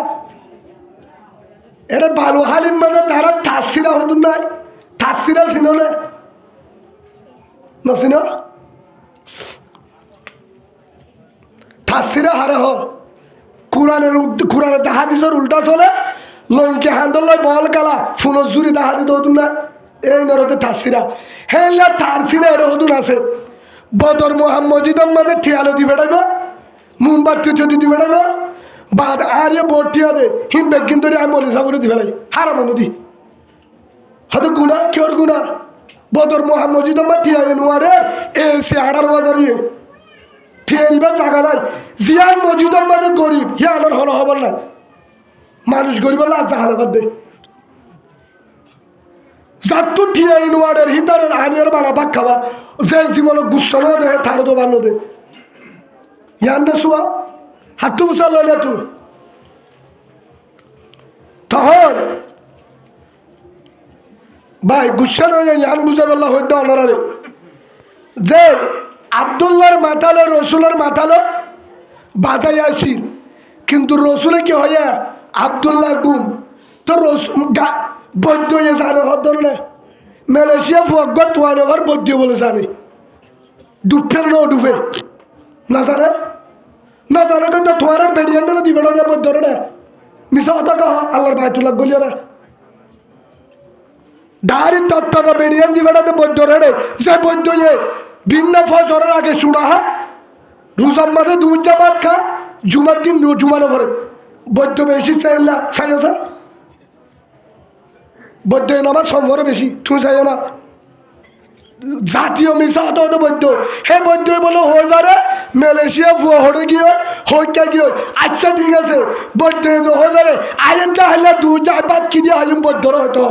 এটা ভালো হালিম মাঝে তারা থাসিরা হতুন নাই থাসিরা চিনলে নচিন থাসিরা হারে হ কোরআনের হাদিসের উল্টা চলে লঙ্কে হান্দল বল কালা ফোনের জুড়ি দাহাদি হতুন না এই নরতে থাসিরা হ্যাঁ থারসিরা এটা হতুন আছে বদর মসজিদের মাঝে ঠিয়ালো দি বেড়াইব মোমবাতি যদি দি বেড়াইব বাদ আর বোটিয়া দে হিম বেগিন ধরে আমি মলি সাগরে দি ফেলাই হারাম নদী হয়তো গুণা কেউর গুণা বদর মসজিদের মাঝে ঠিয়ালে নোয়ারে এসে 18 বাজার ইয়ে ঠিয়ারিবার জায়গা নাই জিয়ার মসজিদের মাঝে গরিব হিয়ানোর হল হবার নাই মানুষ গরিব লাজ্জা হারাবার দে যাত্তু ঠিয়াই নোয়ারের হিতারের আনিয়ার বানা পাক খাবা যে জীবন গুসানো দে তার তো বানো দে ইয়ান দে শুয়া হাতু উসাল না তুই তখন ভাই গুসানো ইয়ান বুঝে বললা হইতে অনারে যে আব্দুল্লাহর মাথালো রসুলের মাথালো বাজাই আসিল কিন্তু রসুলে কি হয় আব্দুল্লাহ গুম তো বৈদ্য জানে হতনে মালয়েশিয়া ফুয়াগ তোয়ানে আবার বৈদ্য বলে জানে ডুবফের ন ডুবে না জানে কিন্তু তোমার বেড়িয়ান দিবে না বৈদ্য রে মিশা হতা কহ আল্লাহর বাইতুল্লাহ গলিয়া রে ডারি তত্ত্ব বেড়িয়ান দিবে না বৈদ্য রে যে বৈদ্য ভিন্ন ফজরের আগে শুনা হা রোজার মাঝে 2 জামাত খা জুমার দিন জুমানো ভরে বৈদ্য বেশি চাইলা চাইছ বৈদ্য নামাজ সম্ভরে বেশি তুমি চাইও না জাতীয় মিশা হতো বৈদ্য হে বৈদ্য বলো হয়ে যারে মালয়েশিয়া ফুয়া হরে গিয়ে হইকা গিয়ে আচ্ছা ঠিক আছে বৈদ্য হয়ে যারে আয়ের না হাইলা 2 জামাত কি দিয়ে হাইম বৈদ্যর হয়তো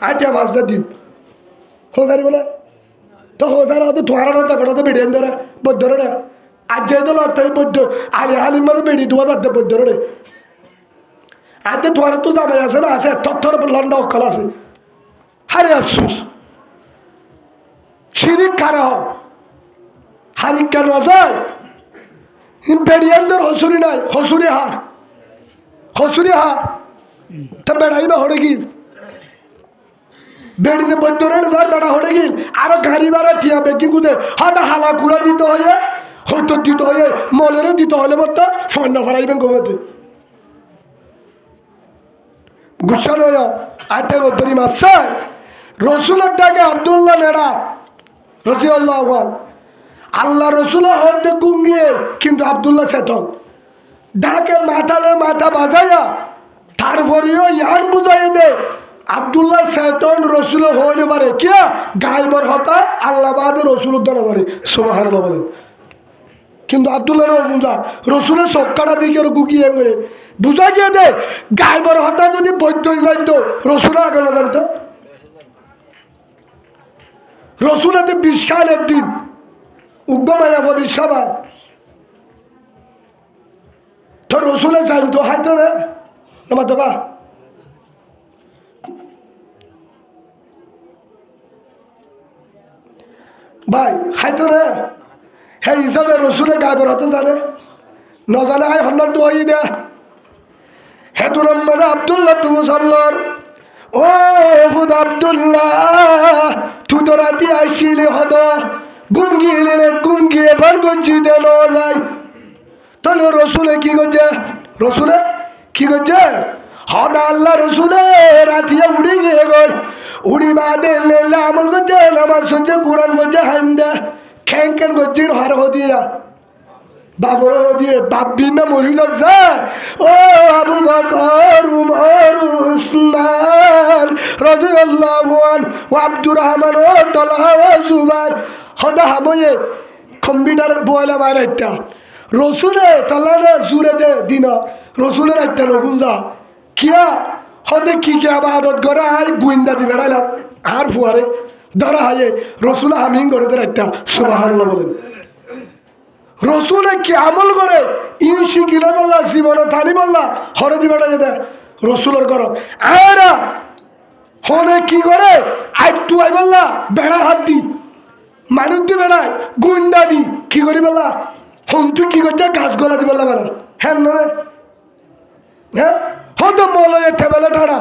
আইটিয়া মাছটা দিন হয়ে যারি বলে তো হয়ে যারা হয়তো তোমার বেটা তো বেড়ে ধরে বৈদ্যর রে আজ যেহেতু লাগতে বৈদ্য আলি হালিম মাঝে বেড়ি 2000 বৈদ্যর রে আজ তোমার তো জামাই আছে না আছে তথ্যর লন্ডা অকল আছে হারে আফসোস শিরিক কারা হোক হারিক কেন যায় বেড়িয়ানদের হসুরি নাই হসুরি হার তা বেড়াইবা হরে গিল বেড়িতে বৈদ্যরে ধর বেড়া হরে গিল আরো গাড়ি বাড়া ঠিয়া বেকিং কুদে হয়তো হালা কুড়া দিতে হয়ে হয়তো দিতে হয়ে মলেরও দিতে হলে মতো সৈন্য ফরাইবেন গোমাতে গুসানো আটে গদ্দরি মাসা রসুলের ডাকে আব্দুল্লাহ নেড়া রসিউল্লাহ আল্লাহ রসুলের হতে গুঙ্গিয়ে কিন্তু আব্দুল্লাহ চেতন ডাকে মাথা বাজাইয়া তারপরেও ইয়ান বুঝাই দে আব্দুল্লাহ চেতন রসুল হইতে পারে কিয়া গাইবর হতা আল্লাহ বাদে রসুল উদ্ধার করে সুবহানাল্লাহ বলে কিন্তু আব্দুল্লাহ বুঝা রসুলের চক্কাটা দিকে গুগিয়ে গিয়ে বুঝা গিয়ে দে গাইবর হতা যদি বৈদ্য জানতো রসুল আগে না জানতো রসুলেতে বিষ খাইল একদিন উগ্রমায়া বিষ খাবার তো রসুলের চাইন তো হাইতো রে আমার তো ভাই হাইতো রে হে হিসাবে রসুলের গায়েবের হতে জানে নজানে আয় হন্নার তো হই দে হে তোর মানে আব্দুল্লাহ তু সাল্লার ও খুদ আব্দুল্লাহ তুই তো রাতি আইসিলি হদ গুমগিয়ে এবার গজ্জি দে ন যায় তাহলে রসুলে কি করছে রসুলে কি করছে হদা আল্লাহ রসুলে রাতিয়া উড়ে গিয়ে গল উড়ি বাদে লেলে আমল করছে নামাজ সহ্য কোরআন করছে হাইন্দা খ্যাং খ্যাং করছে হার হদিয়া বাবর হদিয়ে বাব্বি না মহিলা ও আবু বকর উমর উসমান রাদিয়াল্লাহু আনহু ও আব্দুর রহমান ও তালহা ও জুবাইর হদা হাময়ে কম্পিউটারের বয়লা মারা একটা রসুলে তাল্লারে জুড়ে দে দিন রসুলের একটা রগুঞ্জা কিয়া হদে কি কে আবাদত করে আই গুইন্দা দি বেড়াইলাম আর ফুয়ারে ধরা হায়ে রসুল হামিং করে দে একটা সুবহানাল্লাহ বলেন রসুলে কি আমল করে ইনশি কিলো বললা জীবন থানি বললা হরে দি বেড়া যেতে রসুলের কর আয়রা হনে কি করে আই টু আই বললা বেড়া হাত দি মানুষ দি বেড়ায় গুইন্দা দি কি করি বললা তুই কি করছে গাছ গলা দি বললা বেড়া হ্যাঁ নয় হ্যাঁ হয়তো মলয়ে টেবেলে ঠাড়া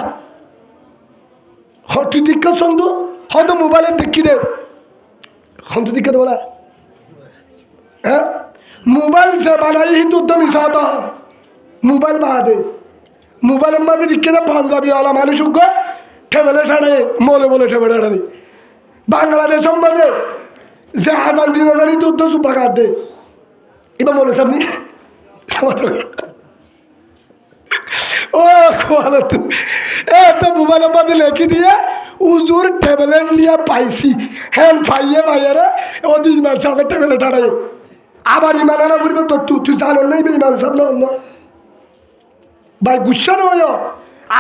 হতু দীক্ষা সন্ধু হয়তো মোবাইলে দেখি দে হন্তু দীক্ষা বলা হ্যাঁ মোবাইল সে বানাই হি তুই তো মিশাতা মোবাইল বাদে মোবাইলের মাঝে দীক্ষা দে পাঞ্জাবি ওলা মানুষ উগ্র টেবেলে ঠাড়ে মলে বলে টেবেলে ঠাড়ে বাংলাদেশের মাঝে যে আজান দিন জানি তুই তো চুপা কাট দে এবার মনে সামনে ও খোয়ালো তুই তো মোবাইলের মধ্যে লেখি দিয়ে উজুর টেবিলে নিয়ে পাইছি হ্যাঁ পাইয়ে ভাইয়েরা ও দিন মান সাহেবের টেবিলে টাড়াই আবার ইমান আনা ফুরবে তো তুই জানো নেই ইমান সাহেব না অন্য ভাই গুসা নয়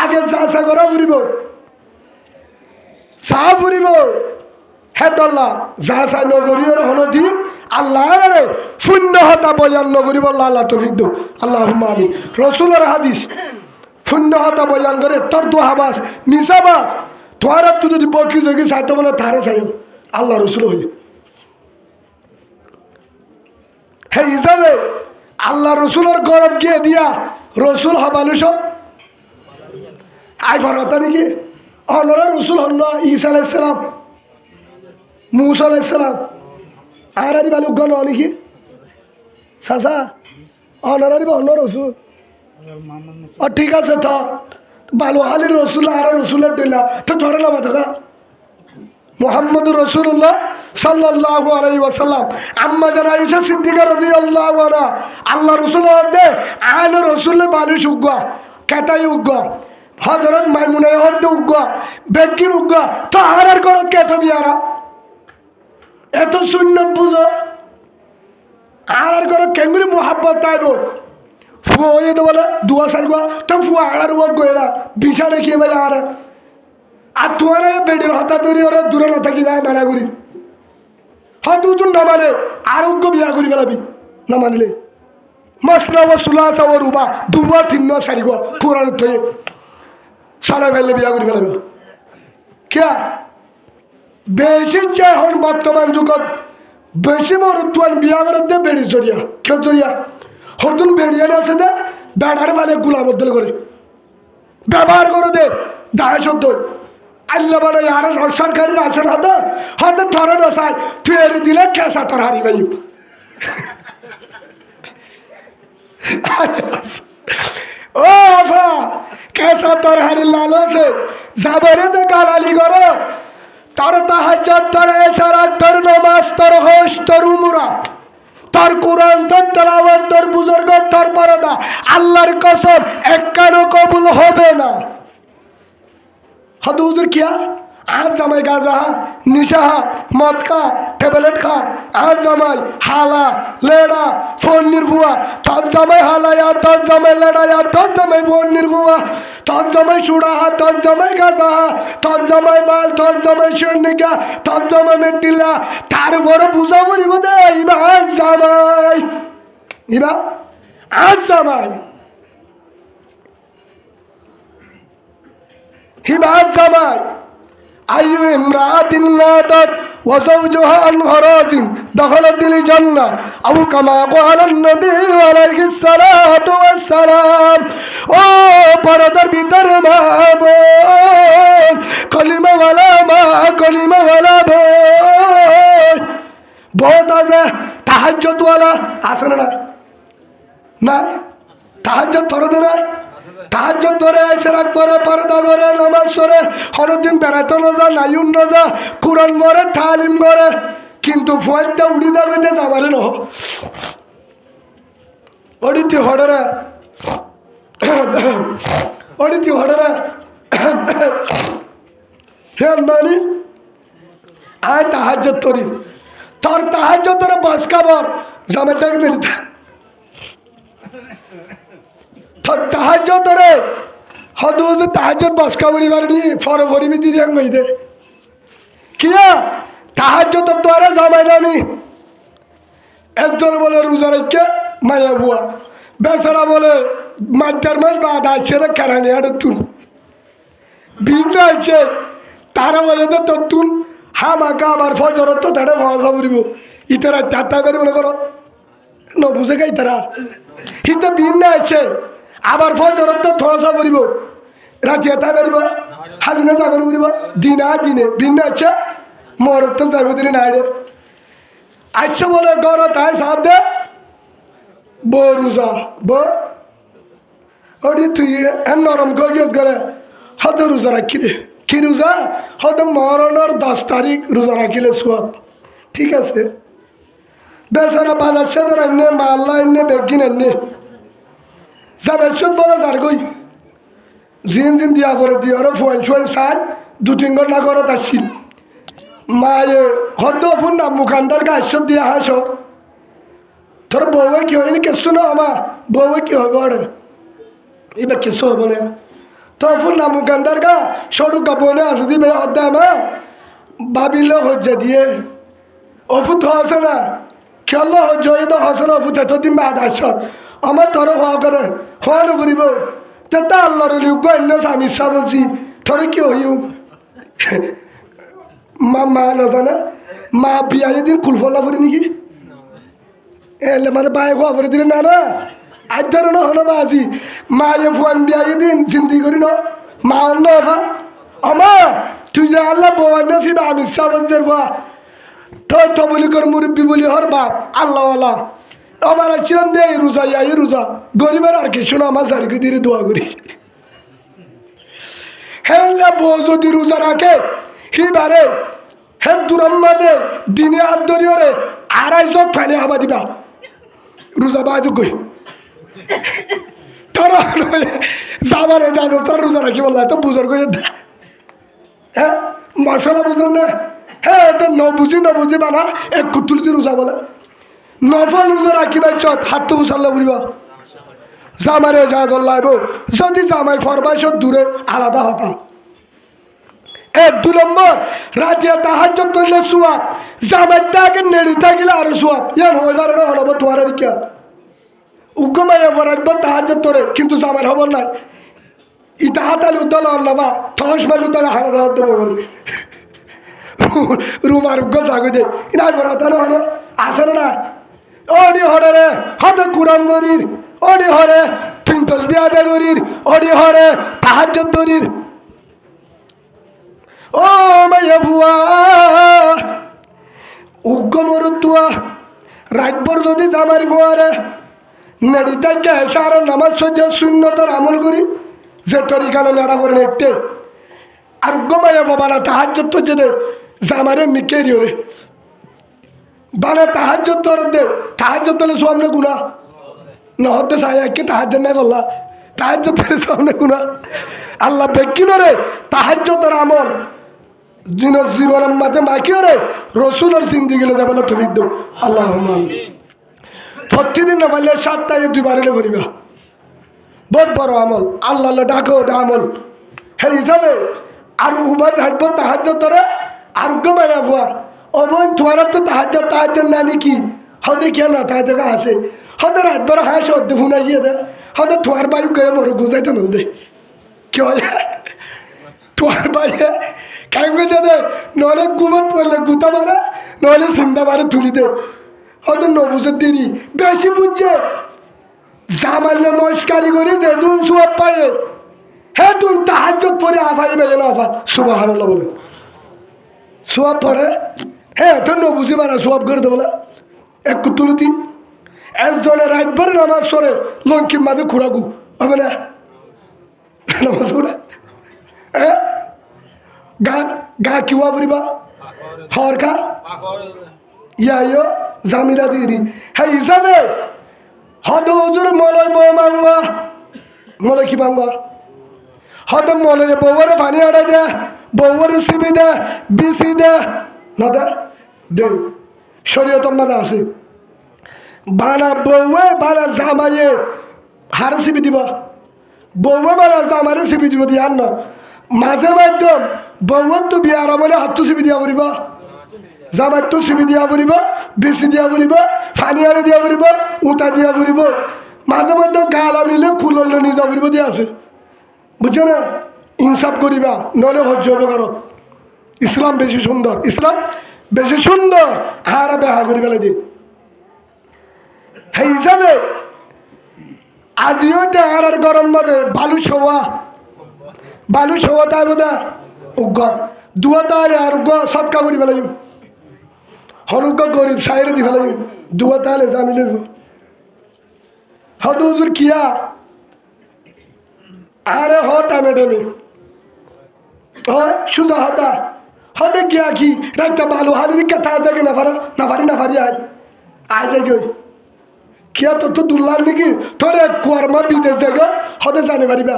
আগে চা চা করা ফুরিব চা ফুরিব হ্যাঁ দল্লা যা চা নগরীর হনদি আল্লাহ রে শূন্য হতা বয়ান নগরী বললা আল্লাহ তৌফিক দো আল্লাহ আমি রসুলের হাদিস শূন্য হতা বয়ান করে তোর দোহাবাস মিশাবাস তোর তুই যদি বকি যোগী চাইতে বলে তারে চাই আল্লাহ রসুল হই হে হিসাবে আল্লাহ রসুলের গরব গিয়ে দিয়া রসুল হবালুস আই ফরতা নাকি অনরা রসুল হন ঈসা আলাইসালাম মুসা আলাইসালাম আর আরি বালু গণ নাকি চাচা অনারি অন্য রসুল ঠিক আছে তো বালু আলীর রসুল আর রসুলের দিলা তো ধরে না মাথা মোহাম্মদ রসুল্লাহ সাল্লাল্লাহু আলাইহি ওয়াসাল্লাম আম্মা জানা আয়েশা সিদ্দিকা রাদিয়াল্লাহু আনহা আল্লাহ রসুল দে আল রসুল বালিশ উগ্গা কেতাই উগ্গা হযরত মাইমুনা হদ্দ উগ্গা বেকির উগ্গা তো আর করত কেত বিয়ারা এত সুন্নত বুঝো আর করে কেঙ্গুরি মোহাব্বত তাইব ফুয়া হয়ে তো বলে দুয়া সারি গুয়া তো ফুয়া আর ও গোয়েরা বিশা রেখে ভাই আর তোমার বেডির হতা তৈরি ওরা দূরে না থাকি যায় নানা করি হয়তো তুই না মানে আরোগ্য বিয়া করি পেলাবি না মানলে মাসনা ও সুলাসা ও রুবা দুয়া তিন সারি গুয়া কোরআন থেকে সালা ফেললে বিয়া করি পেলাবি কে বেশি চাই হন বর্তমান যুগত বেশি মরুত্বান বিয়া করে দে বেড়ি জড়িয়া কেউ জড়িয়া হতুন বেড়িয়া আছে দে বেড়ার মানে গুলামদ্দল করে ব্যবহার করে দে দায় সদ্য আল্লাহ বলে আর সরকারি রাশন হতো হয়তো ধরে না চাই তুই এড়ে দিলে কেসা তোর হারি ভাই ও আফা কেসা তোর হারি লাল আছে যাবারে তো গালালি করো তোর তাহাজ্জুদ তোর ইশারাত তোর নামাজ তোর হজ তোর উমরা তোর কোরআন তোর তেলাওয়াত তোর বুজুর্গ তোর পরদা আল্লাহর কসম একবারও কবুল হবে না হদ হুজুর কিয়া आज जमाई गाजा निशा मद खा टेबलेट खा आज जमाई हाला लेड़ा फोन निर्भुआ तज जमाई हाला या तज जमाई लेड़ा या तज जमाई फोन निर्भुआ तज जमाई छुड़ा तज जमाई गाजा तज जमाई बाल तज जमाई शर्निका तज जमाई मेटिला तार वरो बुझा वरी बदे इबा आज जमाई হিবাজ জামাই আইয়ু ইমরাতিন নাদাত ওয়া যাওজুহা আন গরাজিন দাখালাত আল জান্নাহ আও কামা ক্বালা নবী আলাইহিস সালাতু ওয়াস সালাম। ও পরদার ভিতর মা বোন, কলিমাওয়ালা মা, কলিমাওয়ালা বোন বহুত আছে। তাহাজ্জুদওয়ালা আছে না? না তাহাজ্জুদ ধরে না, তাহাজ্জুদ ধরে সেরাক পরে পর্দা করে নামাজ পড়ে হরদিন বেড়াতে না যা, নাইউন না যা, কোরআন পড়ে, তালিম করে, কিন্তু ফুয়াইটা উড়ি যাবে যাবারে ন অডিতি হড়রে অডিতি হড়রে হে আন্দানি আয় তাহাজ্জুদ তরি তোর তাহাজ্জুদ ধরে বস খাবার জামাইটাকে মেরে থাক তাহাজ্জুদ ধরে হদু তাহাজ্জুদ বস খাবার নি ফর ফরিবি দিদি এক মেয়ে দে কিয়া তাহাজ্জুদ তোরে জামাই জানি একজন বলে রোজা রেখে মায়া বুয়া, বেচারা বলে মাঝার মাস বাদ আসছে রে কেরানি আর তুন ভিন্ন আছে তারা বলে তো তুন হামাকা আবার ফজর তো তারা ভাষা করিব ইতারা চারটা করে মনে করো ন বুঝে গাই তারা হিতে ভিন্ন আছে আবার ফজর তো ভাষা করিব রাতি এটা করিব হাজিনা চাকরি করিব দিন আর দিনে ভিন্ন আছে মর তো যাইব দিনে নাই রে আচ্ছা বলে গর তাই সাথ দে রোজা ওটি তুই এম নরম করে হয়তো রোজা রাখি দে কি রোজা হয়তো মরণের 10 তারিখ রোজা রাখিলে সব ঠিক আছে। বেচারা বাজার সাজার আনে মাল্লা আনে বেগিন আনে যাবে সুদ বলে যার গই জিন দিয়া করে দিয়ে ওরা ফোন শোন সার 2-3 ঘন্টা করে আসছিল মায়ে হদ্দ ফোন না মুখানদার গাছ দিয়া হাস তোর বউয়ে কি হয় কেসু না আমা বউয়ে কি হবে ওরে এবার কিছু হবো না তো ফোন না মুখানদার গা সরু কাপড়ে আসে দিবে অধ্যায় মা ভাবিলে হজ্জা দিয়ে অফুত হসে না খেল হজ্জ তো হসে না অফুত এতদিন বাদ আস আমার তোর হওয়া করে হওয়া না করিব তা আল্লাহর অন্য স্বামী ইচ্ছা বলছি তোর কি হইও মা নাজানে মা বিয়া দিন কুলফলা করি নাকি এলে মানে বায়ে খোয়া করে দিলে না আজ ধরো না হলো বাজি মায়ে ফোন বিয়া দিন চিন্তি করি ন মা অন্য আমা তুই যে আল্লাহ বউ আনছি বা আমি সাবজের ভা তো বলি কর মুরব্বী বলি হর বাপ আল্লাহওয়ালা আবার আসছিলাম দে রোজা এই রোজা গরিবের আর কিছু না আমার সারিকে দিয়ে দোয়া করি হ্যাঁ বউ যদি রোজা রাখে হিবারে হে দুরম্মাদে দিনে হাত ধরিওরে 250 ফেলে আবা দিবা রোজা বাজু কই তারা যাবারে যাবে তার রোজা রাখি বললা তো বুঝার কই হ্যাঁ মশলা বুঝুন না হ্যাঁ এটা ন বুঝি বানা এক কুতুলিতে রোজা বলে নফল রোজা রাখি বাই চত হাত তো উসাল্লা উড়িবা জামারে যা দল্লাইব যদি জামাই ফরবাইশ দূরে আলাদা হতা 1-2 নম্বর রাতিয়া তাহাজ্জুদ করলে সুয়াব জামাই তাকে নেড়ি থাকিলে আরো সুয়াব ইয়ান হয়ে যাবে না হলো তোমার আর কি উগ্রমাইয়া ফরাইব তাহাজ্জুদ তোরে কিন্তু জামাই হব না ইটা হাতাল উদ্দল আল্লাবা থস মাইল উদ্দল হাত দেবো বলি রুমার উগ্র জাগো দে ইনাই ফরাতে না আসে না ওডি হরে রে হতে কুরান গরির ওডি হরে তিন তসবিহ আদায় গরির ওডি হরে তাহাজ্জুদ গরির ও মাইয়া বুয়া উগ্র মরুতুয়া রাতভর যদি জামারি ফুয়ারে নেড়ি তাকে সার নামাজ সহ্য শূন্যতার আমল করি যে তরিকালে নেড়া করে নেটে আর উগ্র মাইয়া বাবানা তাহাজ্জুদ তো যে জামারে মিকে দিও রে বানা তাহাজ্জুদ তোর দে তাহাজ্জুদ তোলে সামনে গুনা না হতে সায়া কি তাহাজ্জুদ নাই বললা তাহাজ্জুদ তোলে সামনে গুনা আল্লাহ বেকিনো রে তাহাজ্জুদের আমল দিনের জীবনের মাঝে মাখিও রে রসুলের জিন্দিগিলে যাবে না তফিক দো আল্লাহ প্রতিদিন না পারলে 7টায় 2 বার এলে করিবা বহুত বড় আমল আল্লাহ ডাকো আমল সেই হিসাবে আর উবাদ হাজব তাহাজ্জুদ তোরে আর গমায়া ভুয়া ও বোন তোমার তো তাহাজ্জুদ না নাকি হদে কে না তাই দেখা আছে হদে রাত বড় হাস হদে ফুনা গিয়ে দে হদে তোমার বায়ু কে মরে গুজাইতে নল দে কি হয় তোমার বাইরে কাইমে দে নহলে গুমত পড়লে গুতা মারে নহলে চিন্তা মারে তুলি দে হয়তো নবুঝের দেরি বেশি বুঝছে জামাইলে মস্কারি করে যে দুন সব পায়ে হ্যাঁ তুই তাহাজ্জুদ পড়ে আফাই বেগে না আফা সুবহানাল্লাহ বলে সব পড়ে হ্যাঁ তো নবুঝে মারা সব করে দেবো এক তুলতি একজনে রাত ভরে নামাজ সরে লঙ্কির মাঝে খুঁড়াগু হবে না নামাজ পড়ে হ্যাঁ গা গা কিবা ফুরিবা হর খা ইয়ো জামিরা দিদি হ্যাঁ হিসাবে হদ হুজুর মলয় বউ মাংবা মলয় কি মাংবা হদ মলয় বউরে পানি আড়াই দে বউরে সিবি দে বিসি দে না দে দে শরীয়ত মাদা আছে বানা বউয়ে বানা জামাইয়ে হারে সিবি দিবা বউয়ে বানা জামারে সিবি দিব দিয়া না মাঝে মাধ্যম বউর তো বিয়ার আমলে হাতটো সিবি দিয়া পড়িবা জামার তো সিবি দিয়া পড়িব বেশি দিয়া পড়িব ফানি আনি দিয়া পড়িব উঁটা দিয়া পড়িব মাঝে মাধ্যম গালা মিলে খুললে নিয়ে যা পড়িব দিয়া আছে বুঝছো না ইনসাফ করিবা নলে সহ্য হবে কারো ইসলাম বেশি সুন্দর ইসলাম বেশি সুন্দর হারা বেহা করি পেলাই দি সেই হিসাবে আজিও টেঙার গরম মাঝে বালু সওয়া তাই বোধা উগ্র দুয়া তাই আর উগ্র সৎকা করি পেলাই হনুগ্য গরিব সাইরে দি ফেলাই দুয়া তাহলে জানি লইব হদ হুজুর কিয়া আরে হ টামে টামে হয় সুদা হতা হতে গিয়া কি রাখতে ভালো হালি দিকে তা যাকে না পারি আয় যাই গই কিয়া তোর তো দুল্লার নাকি তোর এক কুয়ারমা বিদেশ যাবে হতে জানি পারিবা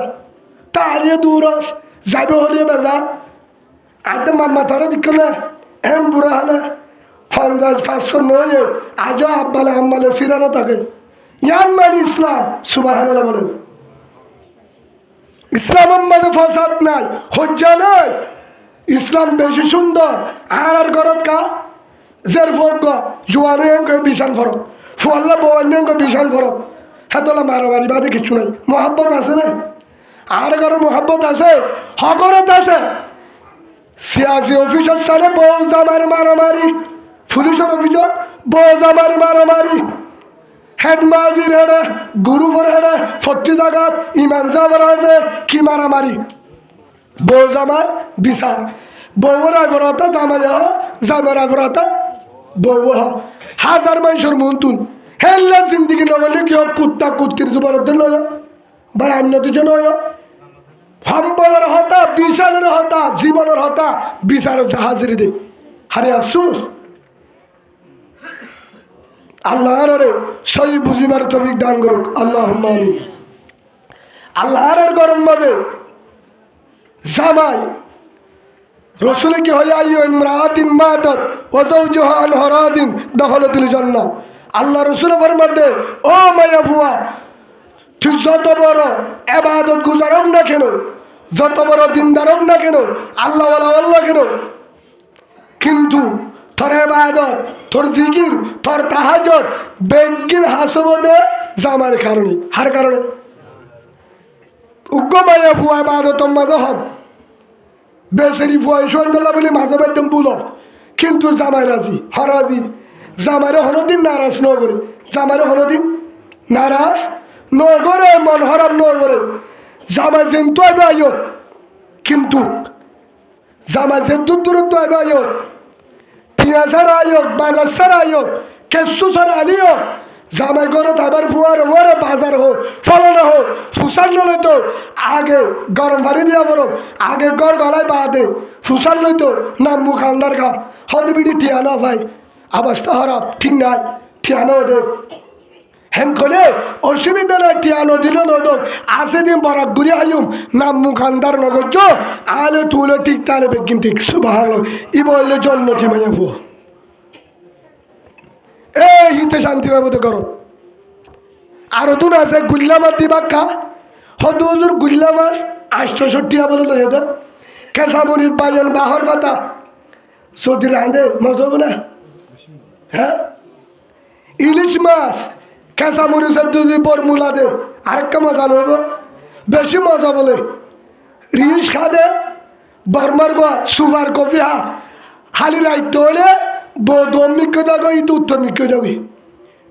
তা আলিয়ে দূর যাবে হলিয়ে বেজা আদে মাম্মা তারা দিক না এম বুড়া হলে 500 নয় আজও আব্বালে আম্মালে সিরানো থাকে ইয়ান মানে ইসলাম সুবহানাল্লাহ বলেন ইসলামের মাঝে ফসাদ নাই হজ্জা নাই ইসলাম বেশি সুন্দর আর ঘরত কা জের ফোক জোয়ানে বিশাল ফরক ফুয়াল্লা বউয়ান্য বিশাল ফরক হেতলা মারামারি বাদে কিছু নাই মহাব্বত আছে না আর ঘরে মহাব্বত আছে হগরত আছে সিয়াসি অফিসের সালে বউ জামার মারামারি পুলিশের অভিযোগ বউ জামার মারামারি হেডমাজির হেডে গুরু করে হেডে 40 জায়গাত ইমান যাবার আছে কি মারামারি বউ জামার বিচার বউর আগরতা জামার আগরতা বউ হাজার মানুষের মন্তুন হেল্লা জিন্দিগি নবলে কি কুত্তা কুত্তির জুবারত লয় ভাই আমি দুজন সম্বলের হতা বিশালের হতা জীবনের হতা বিচারের জাহাজের দে হারে আফসোস আল্লাহর সহি বুঝিবার তৌফিক দান করুক আল্লাহুম্মা আমিন আল্লাহর গরম মাঝে জামাই রসুল কি হয় আইয়ু ইমরাতিন মাতাত ওয়া যাওজুহা আন হরাদিন দখলাতুল জান্নাহ আল্লাহ রসুল ফরমাতে ও মায়া ফুয়া তুই যত বড় ইবাদত গুজারক না কেন যত বড় দিনদারক না কেন আল্লাহ কেন কিন্তু তোর ইবাদত তোর জিকির তোর তাহাজ্জুদ বেগিন হাসবদে জামার কারণে হার কারণে উগ্র মায়া ফুয়া ইবাদত মাঝে হম বেসেরি ফুয়া সন্ধ্যা বলে মাঝে মাধ্যম বুলো কিন্তু জামাই রাজি হরাজি জামাইরে হনদিন নারাজ ন করে জামাইরে হনদিন নারাজ ন করে মন হরাম ন করে জামাই যেন তো আইব কিন্তু জামাই যে দূরত্ব আইব পিঁয়াজের আয়োগ বাগাসার আয়োগ কেসু সার আলিও জামাই ঘরে আবার ফুয়ার ওরে বাজার হোক ফলানো হোক ফুসার লইতো আগে গরম পানি দিয়া বরং আগে গড় গলায় বা দে ফুসার লইতো না মুখ আন্দার খা হতে বিড়ি টিয়ানো ভাই অবস্থা খারাপ ঠিক নাই টিয়ানো দে হেন করে অসুবিধা নাই টিয়ানো দিল নদক আসে দিন বরাক ঘুরে আইম নাম মুখ আন্দার নগজ আলে তুলে ঠিক তাহলে বেগিন ঠিক সুবহানাল্লাহ ই বললে জন্য ঠিমাইয়া ফুয়া এই হিতে শান্তি পাবো তো করো আরো দুন আছে গুল্লা মাছ দিবা খা হদু হুজুর গুল্লা মাছ 860 বলে তো হেতো কেঁচা মরিচ বাজন বাহর পাতা সর্দি রাঁধে মজা হবে না হ্যাঁ ইলিশ মাছ কেঁচা মরিচের দুধ বরমুলা দে আরেকটা মজা নেব বেশি মজা বলে রিলস খা দে বর্মার গো সুপার কফি হা হালি রাইতে হলে দম মিক্কে যাবো ই তো উত্তর মিক্কে যাবি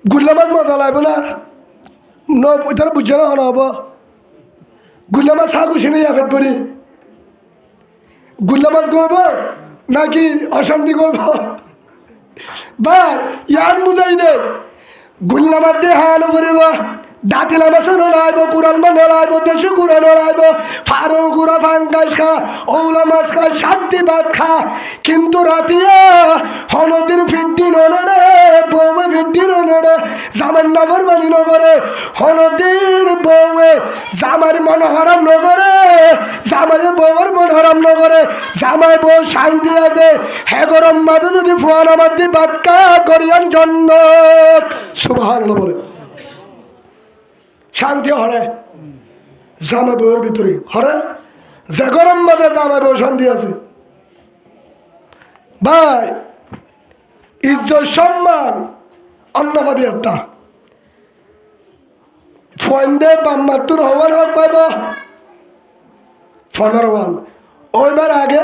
গুল্লা মাছ মজা লাগবে না তারা বুঝছে না হন হবো গুল্লা মাছ হা গুছি নেই এফেক্ট করি গুল্লা মাছ গব নাকি অশান্তি গব বা ইয়ান বুঝাই দে গুল্লা মাছ দিয়ে হানো করিব দাঁতিলা মাছে নলাইব কুড়াল মাছ নলাইব দেশি গুঁড়া নলাইব ফারো গুঁড়া ফাঙ্গাস খা ওলা মাছ খা শান্তি ভাত খা কিন্তু রাতিয়া হনদিন ফিরদিন অনরে বউয়ে ফিরদিন অনরে জামার নগর বানি নগরে হনদিন বউয়ে জামার মন হারাম নগরে জামাই বউয়ের মন হারাম নগরে জামাই বউ শান্তি আছে হে গরম মাঝে যদি ফোয়ান আমার দি ভাত খা করিয়ান জন্য সুবহানাল্লাহ বলে শান্তি হরে জামা বউয়ের ভিতরে হরে যে গরম মাঝে জামা বউ শান্তি আছে ভাই ইজ্জত সম্মান অন্যভাবে একটা ফোন দে বাম্মাতুর হওয়ার হক পাইব ফোনের ওয়ান ওইবার আগে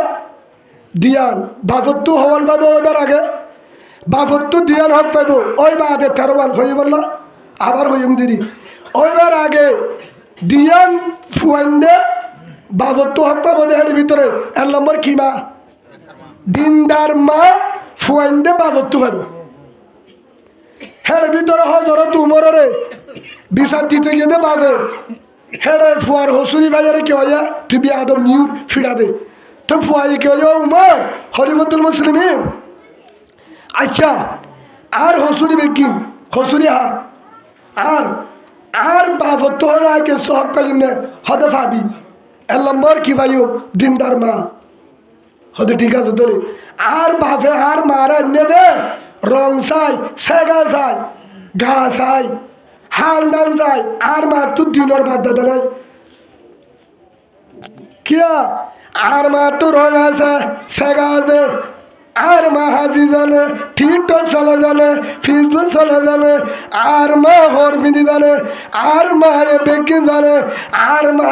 দিয়ান বাফত্তু হওয়ান পাইব ওইবার আগে বাফত্তু দিয়ান হক পাইব ওইবার আগে 13 হয়ে বললা আবার হইম দিদি ওইবার আগে দিয়ান ফুয়াইন্দে বাবত্তু হক পাবো দেহের ভিতরে 1 নম্বর কি মা দিনদার মা ফুয়াইন্দে বাবত্তু পাবো হের ভিতরে হজরত উমরে বিচার দিতে গিয়ে দে বাবে হেরে ফুয়ার হসুরি বাজারে কে হইয়া তুই বি আদম নিউ ফিরা দে তো ফুয়াই কে হইয়া উমর খলিফাতুল মুসলিমিন আচ্ছা আর হসুরি বেকিন হসুরি হার আর বাফত্ত হলে আগে সব কালিন হতে ভাবি 1 নম্বর কি ভাইও দিনদার মা হতে ঠিক আছে তোর আর বাফে আর মারা এনে দে রং চাই সেগা চাই ঘা চাই হান ডান চাই আর মা তুই দিনের বাদ দাদা নাই কিয়া আর মা তো রং আছে সেগা আছে আর মা হাজি জানে টিকটক চলে জানে ফেসবুক চলে জানে আর মা হরফিদি জানে আর মা বেগিন জানে আর মা